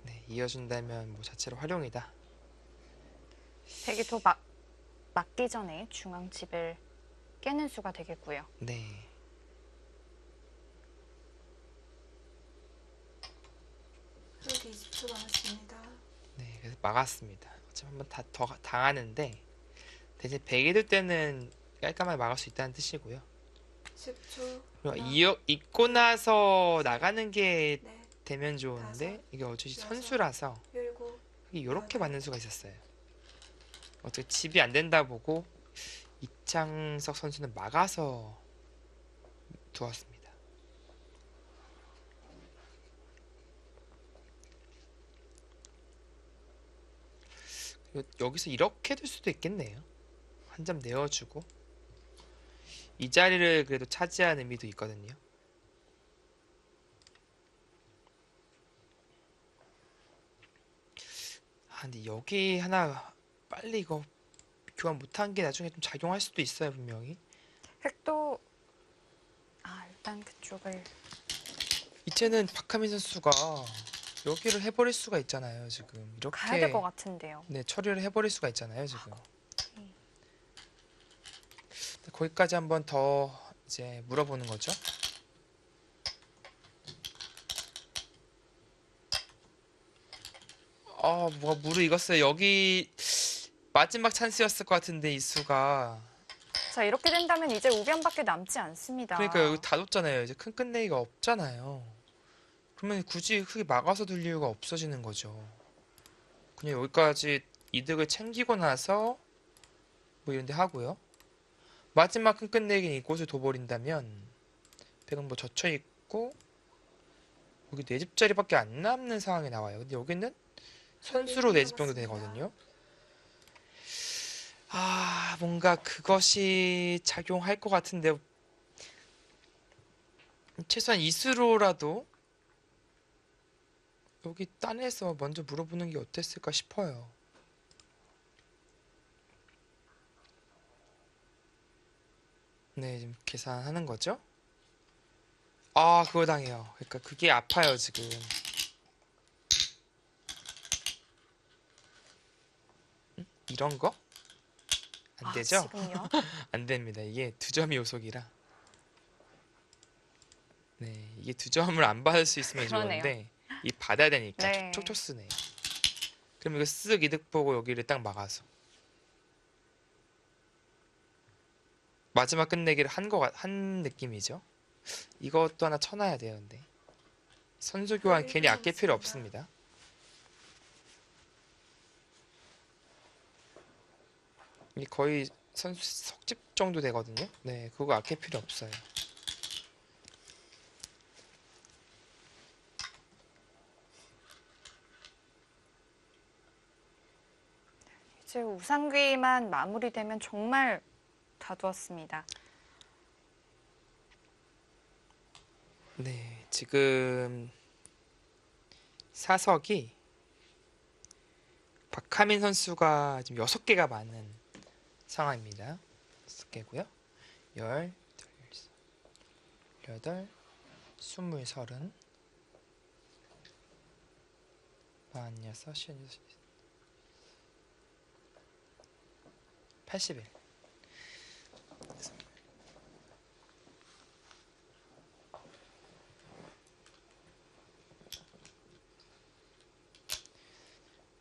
네, 이어준다면 뭐 자체로 활용이다. 백이 더 막기 전에 중앙집을 깨는 수가 되겠고요. 네. 흑 20초 남았습니다. 네, 그래서 막았습니다. 어차피 한번 더 당하는데 대신 백이 될 때는 깔끔하게 막을 수 있다는 뜻이고요. 10초. 그리고 잊고 나서 나가는 게 넷, 되면 좋은데 다섯, 이게 어차피 여섯, 선수라서 일곱, 이렇게 여덟. 맞는 수가 있었어요. 어떻게 집이 안 된다 보고 이창석 선수는 막아서 두었습니다. 그리고 여기서 이렇게 될 수도 있겠네요. 한 점 내어주고 이 자리를 그래도 차지한 의미도 있거든요. 근데 여기 하나 빨리 이거 교환 못한 게 나중에 좀 작용할 수도 있어요, 분명히. 흑도 일단 그쪽을 이제는 박하민 선수가 여기를 해버릴 수가 있잖아요, 지금. 가야 될 것 같은데요. 네, 처리를 해버릴 수가 있잖아요, 지금. 오케이. 거기까지 한번 더 이제 물어보는 거죠. 뭐가 무르익었어요. 여기 마지막 찬스였을 것 같은데 이수가. 자, 이렇게 된다면 이제 우변밖에 남지 않습니다. 그러니까 여기 다 뒀잖아요. 이제 큰 끝내기가 없잖아요. 그러면 굳이 크게 막아서 둘 이유가 없어지는 거죠. 그냥 여기까지 이득을 챙기고 나서 뭐 이런 데 하고요. 마지막 큰 끝내기는 이곳을 둬버린다면 백은 뭐 젖혀있고 여기 4집짜리밖에 안 남는 상황이 나와요. 근데 여기는 선수로 4집 정도 되거든요. 뭔가 그것이 작용할 것 같은데 최소한 이수로라도 여기 딴에서 먼저 물어보는 게 어땠을까 싶어요. 네, 지금 계산하는 거죠? 그거 당해요. 그러니까 그게 아파요, 지금. 이런 거? 안 되죠? 지금요? 안 됩니다. 이게 2점이 요속이라. 네, 이게 2점을 안 받을 수 있으면 그러네요. 좋은데 이 받아야 되니까 네. 촉촉 쓰네. 그럼 이거 쓱 이득 보고 여기를 딱 막아서 마지막 끝내기를 한 느낌이죠. 이것도 하나 쳐놔야 돼요. 근데 선수 교환 괜히 아낄 필요 없습니다. 이게 거의 선수 석집 정도 되거든요. 네, 그거 아낄 필요 없어요. 이제 우상귀만 마무리되면 정말 다 두었습니다. 네, 지금 사석이 박하민 선수가 지금 6개가 많은 상황입니다. 6개고요. 10, 8, 20, 30, 46, 81.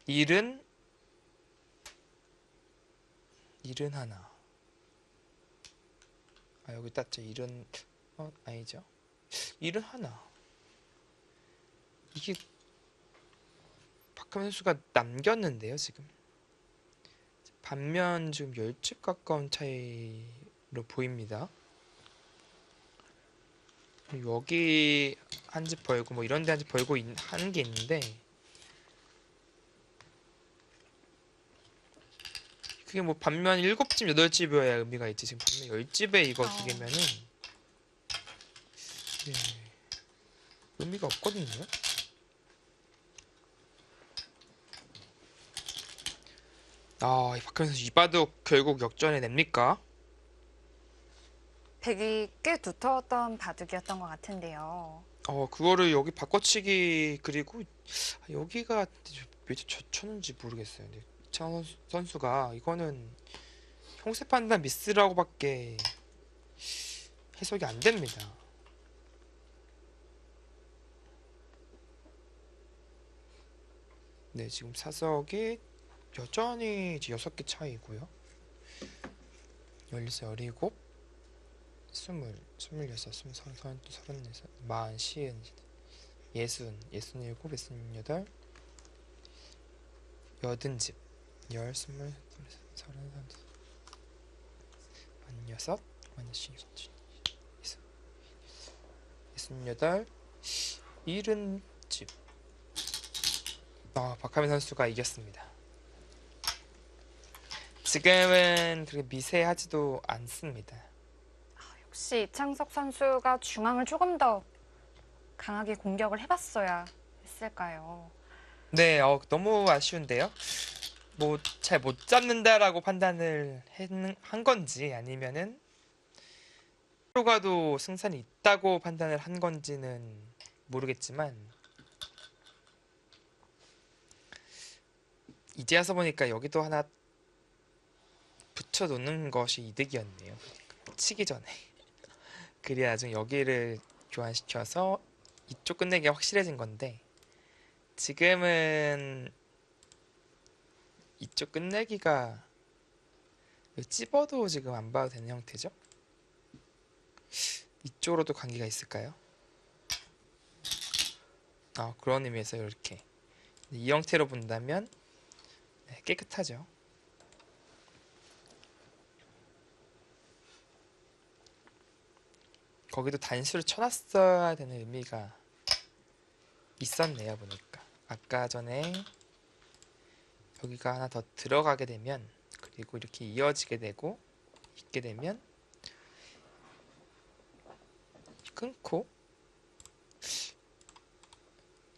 일은 하나. 아, 여기 땄죠. 일은 아니죠. 일은 하나. 이게 박하민 선수가 남겼는데요, 지금. 반면 지금 10집 가까운 차이로 보입니다. 여기 한 집 벌고 뭐 이런 데 한 집 벌고 하는 게 있는데 그게 뭐 반면 7집, 8집이어야 의미가 있지. 지금 반면 10집에 이거 두 개면은 예, 의미가 없거든요. 아, 이 박하민 선수 이바둑 결국 역전해 냅니까? 백이 꽤 두터웠던 바둑이었던 것 같은데요. 그거를 여기 바꿔치기 그리고 여기가 몇에 쳤는지 모르겠어요. 근데 이창호 선수가 이거는 형세 판단 미스라고밖에 해석이 안 됩니다. 네, 지금 사석이 여전히 6개 차이고요. 13, 17, 20, 26, 27, 34, 34, 40, 50, 60, 67, 68, 80집 10, 20, 30, 36, 28, 70집. 박하민 선수가 이겼습니다. 지금은 그렇게 미세하지도 않습니다. 혹시 이창석 선수가 중앙을 조금 더 강하게 공격을 해봤어야 했을까요? 네, 너무 아쉬운데요. 뭐 잘 못 잡는다라고 판단을 한 건지 아니면은 프로가도 승산이 있다고 판단을 한 건지는 모르겠지만 이제 와서 보니까 여기도 하나 붙여 놓는 것이 이득이었네요. 치기 전에. 그래야 나중에 여기를 교환시켜서 이쪽 끝내기가 확실해진 건데 지금은 이쪽 끝내기가 찝어도 지금 안 봐도 되는 형태죠? 이쪽으로도 관계가 있을까요? 그런 의미에서 이렇게 이 형태로 본다면 네, 깨끗하죠. 거기도 단수를 쳐놨어야 되는 의미가 있었네요, 보니까. 아까 전에 여기가 하나 더 들어가게 되면 그리고 이렇게 이어지게 되고 있게 되면 끊고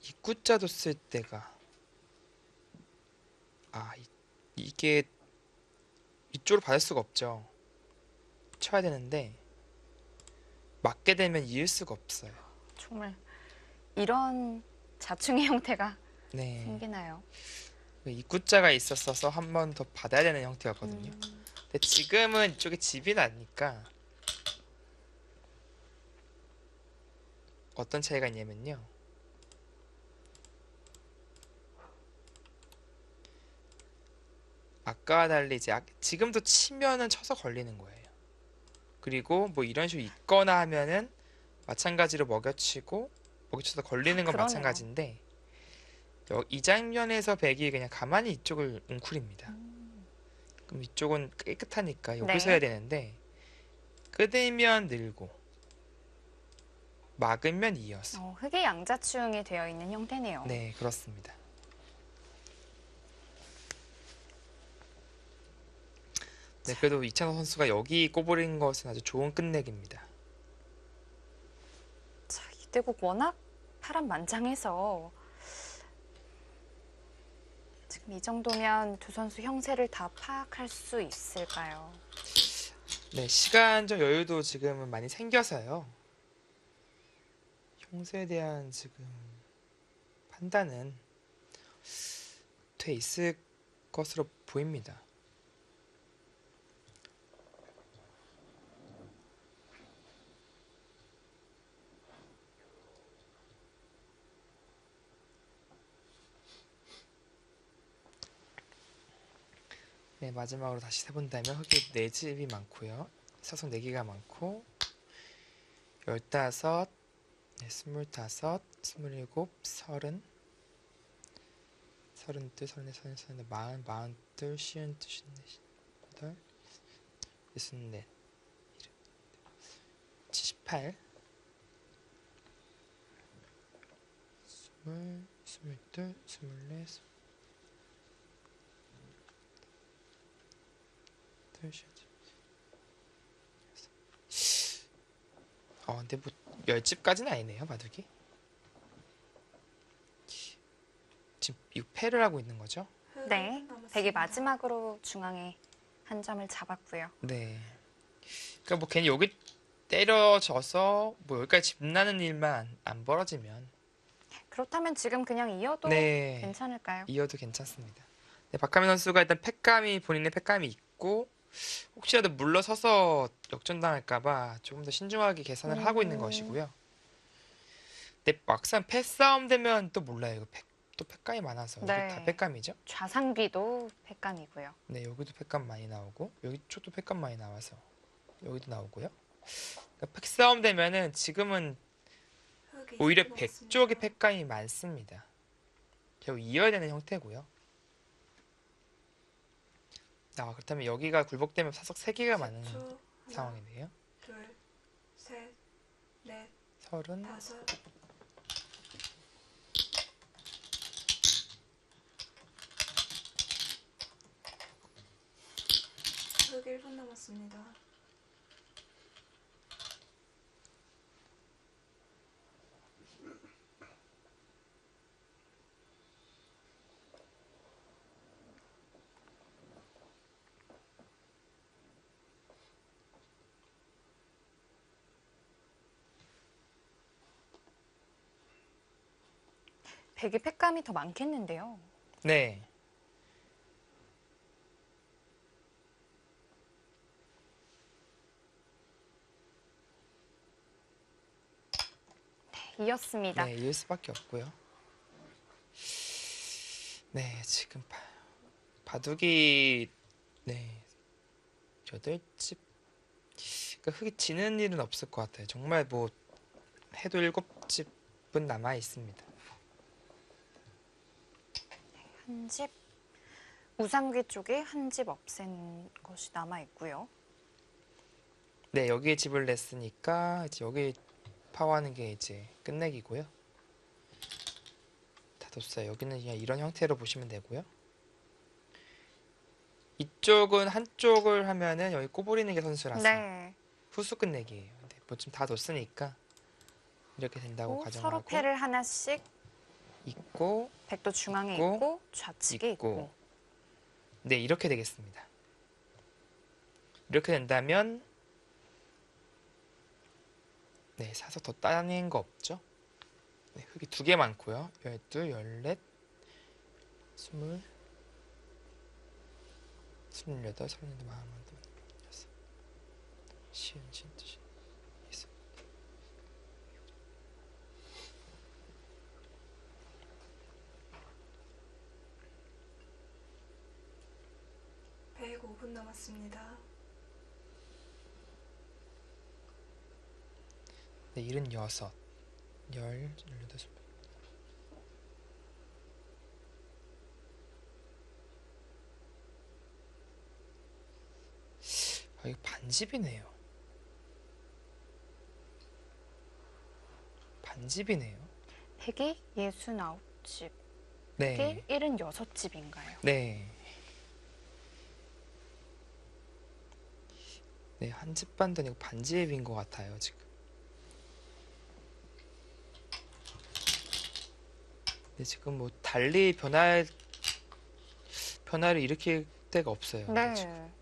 입구자도 쓸 때가 이게 이쪽으로 받을 수가 없죠. 쳐야 되는데 맞게 되면 이을 수가 없어요. 정말 이런 자충의 형태가 네. 생기나요? 입구자가 있었어서 한 번 더 받아야 되는 형태였거든요. 근데 지금은 이쪽에 집이 나니까 어떤 차이가 있냐면요. 아까와 달리 이제 지금도 치면은 쳐서 걸리는 거예요. 그리고 뭐 이런 식으로 있거나 하면은 마찬가지로 먹여쳐서 걸리는 건 그러네요. 마찬가지인데 이 장면에서 백이 그냥 가만히 이쪽을 웅크립니다. 그럼 이쪽은 깨끗하니까 여기서 네. 해야 되는데 끊으면 늘고 막으면 이어서. 흙이 양자추응이 되어 있는 형태네요. 네, 그렇습니다. 네, 그래도 이찬호 선수가 여기 꼽으린 것은 아주 좋은 끝내기입니다. 자, 이대국 워낙 파란만장해서 지금 이 정도면 두 선수 형세를 다 파악할 수 있을까요? 네, 시간적 여유도 지금은 많이 생겨서요. 형세에 대한 지금 판단은 돼 있을 것으로 보입니다. 네, 마지막으로 다시 세본다면 흙이 4집이 많고요. 사성 4개가 많고 15, 네, 25, 27, 30, 32, 34, 34, 40, 42, 52, 54, 64, 78, 20, 22, 24, 근데 뭐 10집까지는 아니네요, 바둑이. 지금 6패를 하고 있는 거죠? 흙 네. 1분 남았습니다. 백이 마지막으로 중앙에 한 점을 잡았고요. 네. 그러니까 뭐 괜히 여기 때려져서 뭐 여기까지 집 나는 일만 안 벌어지면 그렇다면 지금 그냥 이어도 네, 괜찮을까요? 이어도 괜찮습니다. 네, 박하민 선수가 일단 본인의 패감이 있고 혹시라도 물러서서 역전당할까봐 조금 더 신중하게 계산을 하고 있는 것이고요. 근데 막상 패싸움 되면 또 몰라요. 이거 또 패감이 많아서 이게 네. 다 패감이죠. 좌상귀도 패감이고요. 네, 여기도 패감 많이 나오고 여기 쪽도 패감 많이 나와서 여기도 나오고요. 그러니까 패싸움 되면은 지금은 흙 오히려 20분 백 남았습니다. 쪽의 패감이 많습니다. 결국 이어야 되는 형태고요. 그렇다면 여기가 굴복되면 사석 3개가 많은 10초. 하나, 상황이네요. 둘, 셋, 넷, 30, 다섯. 흙 1분 남았습니다. 백이 패감이 더 많겠는데요. 네. 이었습니다. 네, 이을 수밖에 없고요. 네, 지금 바둑이 네 8집. 그러니까 흙이 지는 일은 없을 것 같아요. 정말 뭐 해도 7집은 남아 있습니다. 한 집, 우상귀 쪽에 한 집 없앤 것이 남아 있고요. 네, 여기에 집을 냈으니까 이제 여기 파워하는 게 이제 끝내기고요. 다 뒀어요. 여기는 그냥 이런 형태로 보시면 되고요. 이쪽은 한쪽을 하면은 여기 꼬부리는 게 선수라서 네. 후수 끝내기예요. 근데 뭐 지금 다 뒀으니까 이렇게 된다고 서로 가정하고 패를 하나씩 있고 백도 중앙에 있고, 있고 좌측에 있고. 있고. 네, 이렇게 되겠습니다. 이렇게 된다면 네, 사서 더 따낸 거 없죠? 네, 흙이 2개 많고요. 12, 14, 20, 28, 32, 42, 6, 시은, 진뜻, 이수. 백 5분 남았습니다. 네, 76, 18, 반집이네요. 반집이네요. 100이 69집, 네. 76집인가요? 네. 네, 한 집 반도 아니고 반집인 것 같아요, 지금. 네, 지금 뭐 달리 변화를 일으킬 데가 없어요. 네. 지금.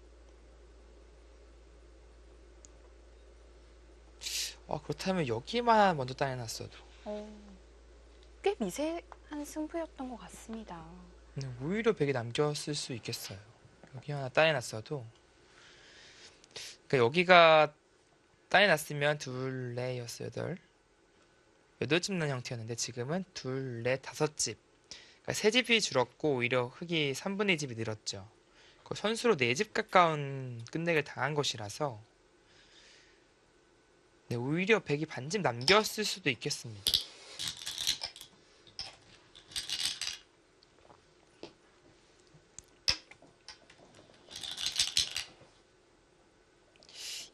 그렇다면 여기만 먼저 따내놨어도 꽤 미세한 승부였던 것 같습니다. 오히려 100이 남겼을 수 있겠어요. 여기 하나 따내놨어도 그러니까 여기가 따내놨으면 둘, 넷, 여섯, 여덟 8집 난 형태였는데 지금은 둘, 넷, 5집 그러니까 3집이 줄었고 오히려 흙이 3분의 2집이 늘었죠. 선수로 4집 가까운 끝내기를 당한 것이라서 네, 오히려 100이 반집 남겼을 수도 있겠습니다.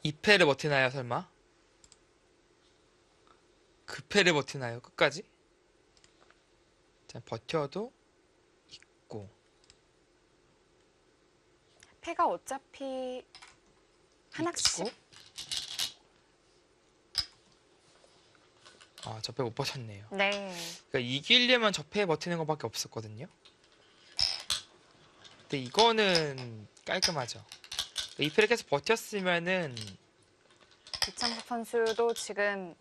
이 패를 버티나요, 설마? 그 패를 버티나요, 끝까지? 자, 버텨도 있고. 패가 어차피 하나씩. 있고. 저 패 못 버텼네요. 네. 그러니까 이기려면 저 패 버티는 것밖에 없었거든요. 근데 이거는 깔끔하죠. 이 패를 계속 버텼으면은 이창석 선수도 지금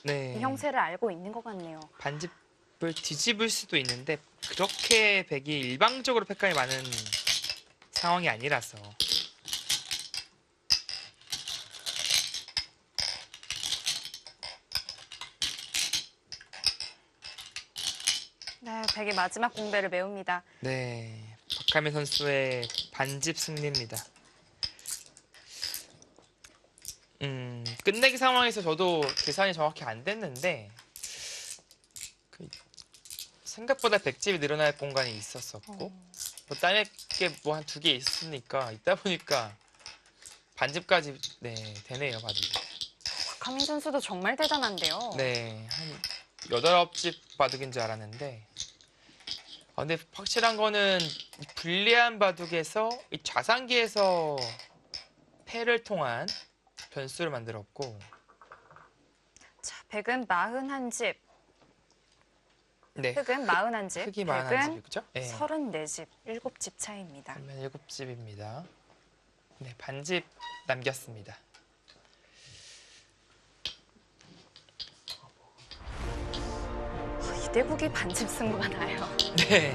네, 이 형세를 알고 있는 것 같네요. 반집을 뒤집을 수도 있는데 그렇게 100이 일방적으로 패감이 많은 상황이 아니라서 네, 100이 마지막 공배를 메웁니다. 네, 박하민 선수의 반집 승리입니다. 끝내기 상황에서 저도 계산이 정확히 안 됐는데 생각보다 100집이 늘어날 공간이 있었었고 뭐 딴에 게뭐 한 2개 있으니까 있다 보니까 반집까지 네, 되네요, 바둑이. 박하민 선수도 정말 대단한데요. 네, 한 8, 9집 바둑인 줄 알았는데 근데 확실한 거는 이 불리한 바둑에서 이 좌상기에서 패를 통한 변수를 만들었고 자, 100은 41집, 네, 흑은 41집, 흙이 100은 41집이죠? 네, 34집, 7집 차이입니다. 그러면 7집입니다. 네, 반집 남겼습니다. 이대국이 반집 승부가 나요. 네.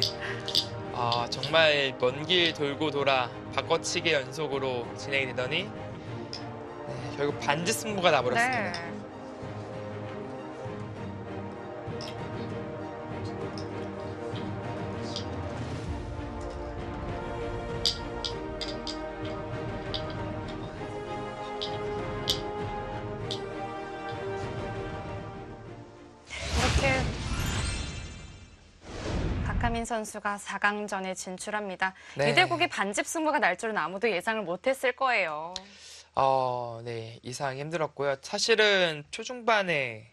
정말 먼 길 돌고 돌아 바꿔치기 연속으로 진행이 되더니 네, 결국 반지 승부가 나버렸습니다. 네. 이렇게 박하민 선수가 4강전에 진출합니다. 네. 이대국이 반집 승부가 날 줄은 아무도 예상을 못했을 거예요. 네, 이상하게 힘들었고요. 사실은 초중반에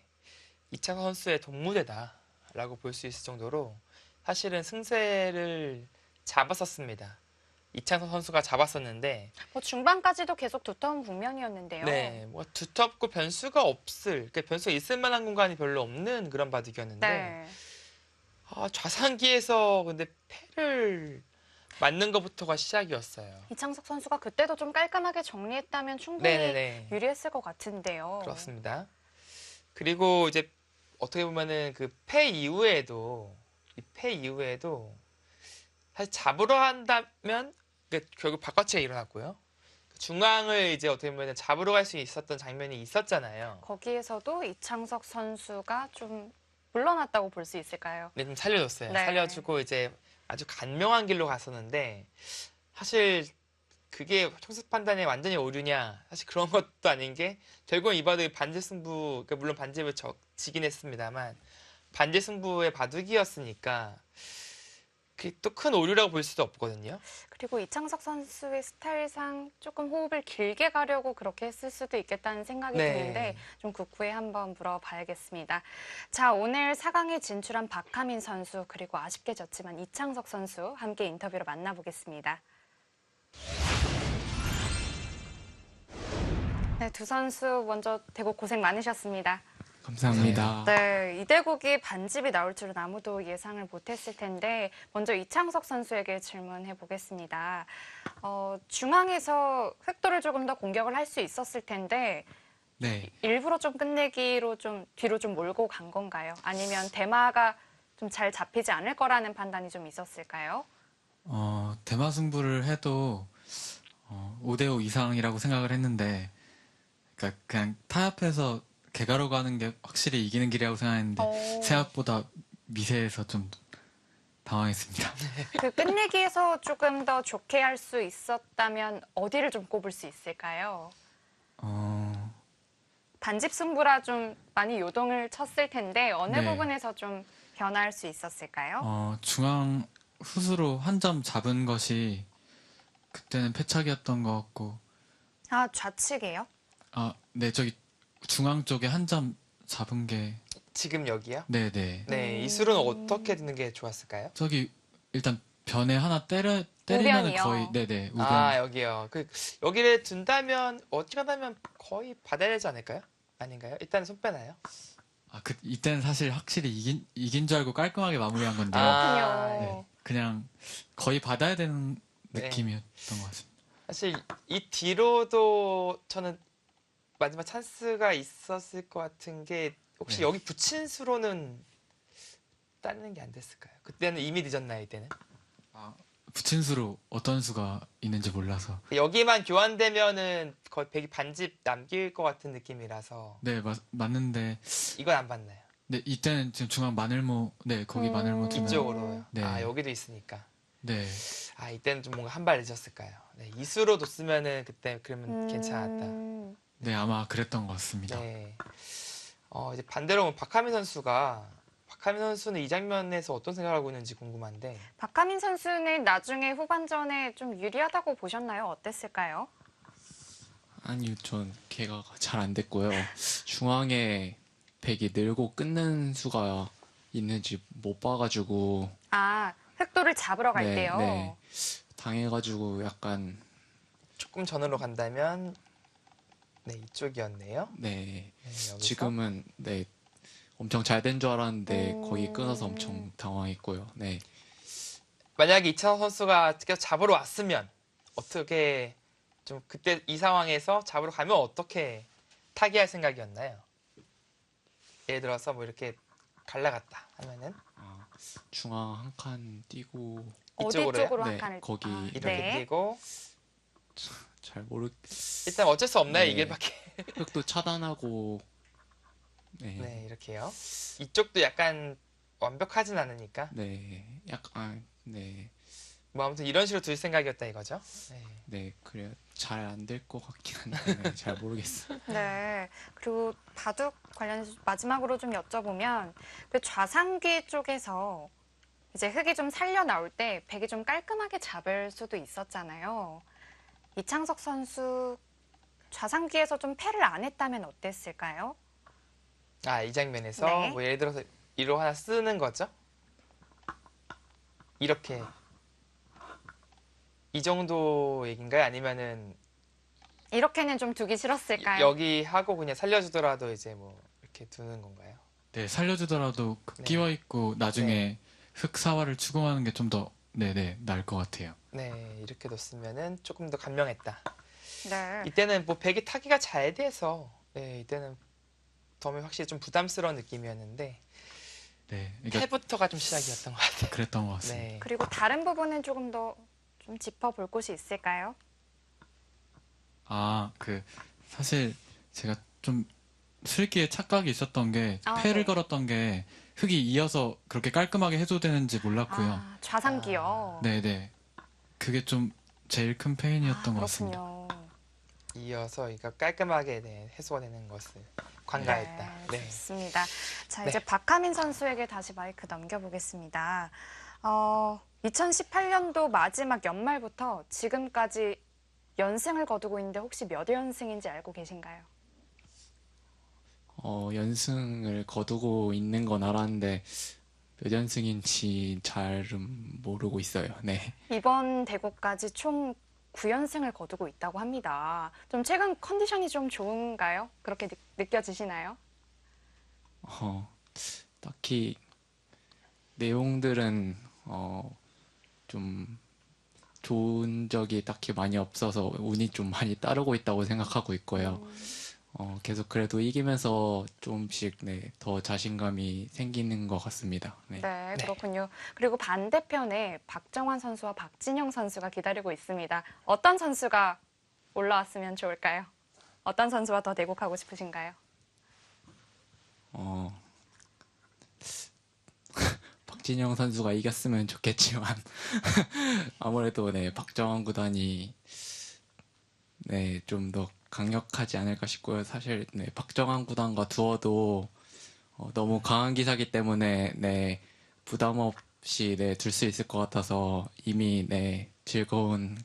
이창석 선수의 동무대다라고 볼 수 있을 정도로 사실은 승세를 잡았었습니다. 이창석 선수가 잡았었는데 뭐 중반까지도 계속 두터운 국면이었는데요. 네, 뭐 두텁고 변수가 그러니까 변수가 있을 만한 공간이 별로 없는 그런 바둑이었는데 네. 좌상기에서 근데 패를 맞는 것부터가 시작이었어요. 이창석 선수가 그때도 좀 깔끔하게 정리했다면 충분히 네네네. 유리했을 것 같은데요. 그렇습니다. 그리고 이제 어떻게 보면은 그 패 이후에도 사실 잡으러 한다면 결국 바꿔치기가 일어났고요. 중앙을 이제 어떻게 보면 잡으러 갈 수 있었던 장면이 있었잖아요. 거기에서도 이창석 선수가 좀 물러났다고 볼 수 있을까요? 네, 좀 살려줬어요. 네. 살려주고 이제 아주 간명한 길로 갔었는데 사실 그게 청습 판단에 완전히 오류냐? 사실 그런 것도 아닌 게 결국은 이 바둑이 반지 승부, 그러니까 물론 반집을 지긴 했습니다만 반지 승부의 바둑이었으니까 그게 또 큰 오류라고 볼 수도 없거든요. 그리고 이창석 선수의 스타일상 조금 호흡을 길게 가려고 그렇게 했을 수도 있겠다는 생각이 네. 드는데 좀 극후에 한번 물어봐야겠습니다. 자, 오늘 4강에 진출한 박하민 선수 그리고 아쉽게 졌지만 이창석 선수 함께 인터뷰로 만나보겠습니다. 네, 두 선수 먼저 대국 고생 많으셨습니다. 감사합니다. 네, 이 대국이 반집이 나올 줄은 아무도 예상을 못했을 텐데 먼저 이창석 선수에게 질문해 보겠습니다. 중앙에서 획도를 조금 더 공격을 할 수 있었을 텐데 네, 일부러 좀 끝내기로 좀 뒤로 좀 몰고 간 건가요? 아니면 대마가 좀 잘 잡히지 않을 거라는 판단이 좀 있었을까요? 대마 승부를 해도 5대5 이상이라고 생각을 했는데, 그러니까 그냥 타협해서 개가로 가는 게 확실히 이기는 길이라고 생각했는데 생각보다 미세해서 좀 당황했습니다. 그 끝내기에서 조금 더 좋게 할 수 있었다면 어디를 좀 꼽을 수 있을까요? 반집 승부라 좀 많이 요동을 쳤을 텐데 어느 네. 부분에서 좀 변화할 수 있었을까요? 중앙 후수로 한 점 잡은 것이 그때는 패착이었던 것 같고, 아, 좌측이에요? 네, 저기 중앙 쪽에 한 점 잡은 게, 지금 여기요? 네네. 네, 이 수는 어떻게 듣는 게 좋았을까요? 저기 일단 변에 하나 때리면 우변이요. 거의, 네네, 우변. 아, 여기요. 여기를 둔다면 어지간하면 거의 받아야 되지 않을까요? 아닌가요? 일단 손 빼나요? 이때는 사실 확실히 이긴 줄 알고 깔끔하게 마무리한 건데요. 그렇군요. 네, 그냥 거의 받아야 되는 네. 느낌이었던 것 같습니다. 사실 이 뒤로도 저는 마지막 찬스가 있었을 것 같은 게 혹시 네. 여기 붙인 수로는 따르는 게 안 됐을까요? 그때는 이미 늦었나요, 이때는? 부친수로 어떤 수가 있는지 몰라서. 여기만 교환되면은 거의 100이 반집 남길 것 같은 느낌이라서 네, 맞는데, 이건 안 봤나요? 네, 이때는 지금 중앙 마늘모, 네, 거기 마늘모 두면, 이쪽으로요. 네. 아, 여기도 있으니까. 네, 아, 이때는 좀 뭔가 한 발 늦었을까요? 네, 이수로 뒀으면은 그때 그러면 괜찮았다. 네, 아마 그랬던 것 같습니다. 네. 이제 반대로 보면 박하민 선수는 이 장면에서 어떤 생각을 하고 있는지 궁금한데. 박하민 선수는 나중에 후반전에 좀 유리하다고 보셨나요? 어땠을까요? 아니요, 전 개가가 잘 안 됐고요. 중앙에 백이 늘고 끊는 수가 있는지 못 봐가지고 아, 획도를 잡으러 갈 네, 때요. 네. 당해가지고 약간 조금 전으로 간다면 네, 이쪽이었네요. 네, 네, 여기서. 지금은 네 엄청 잘 된 줄 알았는데 거기 끊어서 음. 엄청 당황했고요. 네, 만약에 이창호 선수가 계속 잡으러 왔으면 어떻게 좀 그때 이 상황에서 잡으러 가면 어떻게 타개할 생각이었나요? 예를 들어서 뭐 이렇게 갈라갔다 하면은 중앙 한 칸 띄고 어디 이쪽으로요? 쪽으로 네, 한 칸을 거기 이렇게 네. 뛰고 잘 모르 일단 어쩔 수 없나요? 네. 이 길밖에. 흙도 차단하고 네, 네, 이렇게요. 이쪽도 약간 완벽하진 않으니까 네, 약간 네, 뭐 아무튼 이런 식으로 둘 생각이었다 이거죠. 네. 네, 그래요. 잘 안 될 것 같긴 한데 네, 잘 모르겠어요. 네. 그리고 바둑 관련해서 마지막으로 좀 여쭤보면 그 좌상귀 쪽에서 이제 흙이 좀 살려 나올 때 백이 좀 깔끔하게 잡을 수도 있었잖아요. 이창석 선수 좌상귀에서 좀 패를 안 했다면 어땠을까요? 아, 이 장면에서 네. 뭐 예를 들어서 이로 하나 쓰는 거죠. 이렇게 이 정도 얘기인가요? 아니면은 이렇게는 좀 두기 싫었을까요? 여기 하고 그냥 살려주더라도 이제 뭐 이렇게 두는 건가요? 네, 살려주더라도 그 네. 끼워 있고 나중에 흑사화를 추궁하는 게 좀 더, 네네, 나을 것 같아요. 네, 이렇게 뒀으면은 조금 더 감명했다. 네. 이때는 뭐 백이 타기가 잘 돼서 네, 이때는 덤이 확실히 좀 부담스러운 느낌이었는데 네, 그러니까 패부터가 좀 시작이었던 것 같아요. 그랬던 것 같습니다. 네. 그리고 다른 부분은 조금 더 좀 짚어볼 곳이 있을까요? 사실 제가 좀 슬기에 착각이 있었던 게 아, 패를 네. 걸었던 게 흙이 이어서 그렇게 깔끔하게 해소되는지 몰랐고요. 아, 좌상귀요. 네네. 그게 좀 제일 큰 페인이었던 것 같습니다. 그렇군요. 이어서 이거 깔끔하게 네, 해소가 되는 것을 관가했다. 네, 네. 좋습니다. 자, 네. 이제 박하민 선수에게 다시 마이크 넘겨보겠습니다. 2018년도 마지막 연말부터 지금까지 연승을 거두고 있는데 혹시 몇 연승인지 알고 계신가요? 연승을 거두고 있는 건 알았는데 몇 연승인지 잘은 모르고 있어요. 네. 이번 대구까지 총 9연승을 거두고 있다고 합니다. 좀 최근 컨디션이 좀 좋은가요? 그렇게 느껴지시나요? 딱히 내용들은 좀 좋은 적이 딱히 많이 없어서 운이 좀 많이 따르고 있다고 생각하고 있고요. 계속 그래도 이기면서 조금씩 네, 더 자신감이 생기는 것 같습니다. 네. 네, 네. 그렇군요. 그리고 반대편에 박정환 선수와 박진영 선수가 기다리고 있습니다. 어떤 선수가 올라왔으면 좋을까요? 어떤 선수와 더 대국하고 싶으신가요? 박진영 선수가 이겼으면 좋겠지만 아무래도 네, 박정환 구단이 네, 좀 더 강력하지 않을까 싶고요. 사실 네, 박정환 구단과 두어도 너무 강한 기사기 때문에 네, 부담 없이 네, 둘 수 있을 것 같아서 이미 네, 즐거운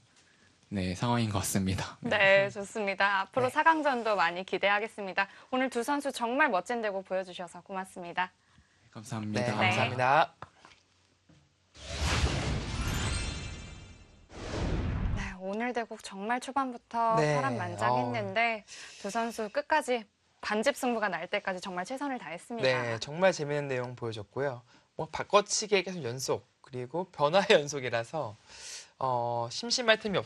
네, 상황인 것 같습니다. 네, 좋습니다. 앞으로 네. 4강전도 많이 기대하겠습니다. 오늘 두 선수 정말 멋진 대국 보여주셔서 고맙습니다. 감사합니다. 네, 감사합니다. 네, 오늘 대국 정말 초반부터 네, 파란만장했는데 두 선수 끝까지 반집 승부가 날 때까지 정말 최선을 다했습니다. 네, 정말 재밌는 내용 보여줬고요. 뭐 바꿔치기의 계속 연속 그리고 변화의 연속이라서 심심할 틈이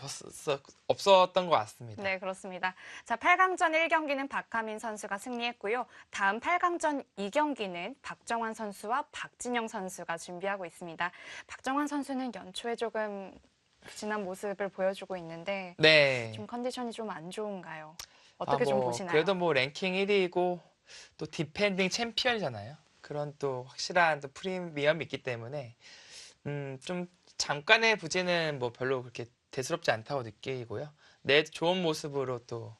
없었던 것 같습니다. 네, 그렇습니다. 자, 8강전 1경기는 박하민 선수가 승리했고요. 다음 8강전 2경기는 박정환 선수와 박진영 선수가 준비하고 있습니다. 박정환 선수는 연초에 조금 부진한 모습을 보여주고 있는데 네. 좀 컨디션이 좀 안 좋은가요? 어떻게 좀 보시나요? 그래도 뭐 랭킹 1위이고 또 디펜딩 챔피언이잖아요. 그런 또 확실한 또 프리미엄이 있기 때문에 좀 잠깐의 부진은 뭐 별로 그렇게 대수롭지 않다고 느끼고요. 내 좋은 모습으로 또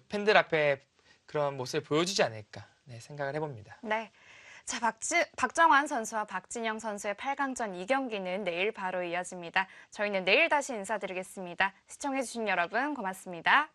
팬들 앞에 그런 모습을 보여주지 않을까 생각을 해봅니다. 네. 자, 박정환 선수와 박진영 선수의 8강전 2경기는 내일 바로 이어집니다. 저희는 내일 다시 인사드리겠습니다. 시청해주신 여러분 고맙습니다.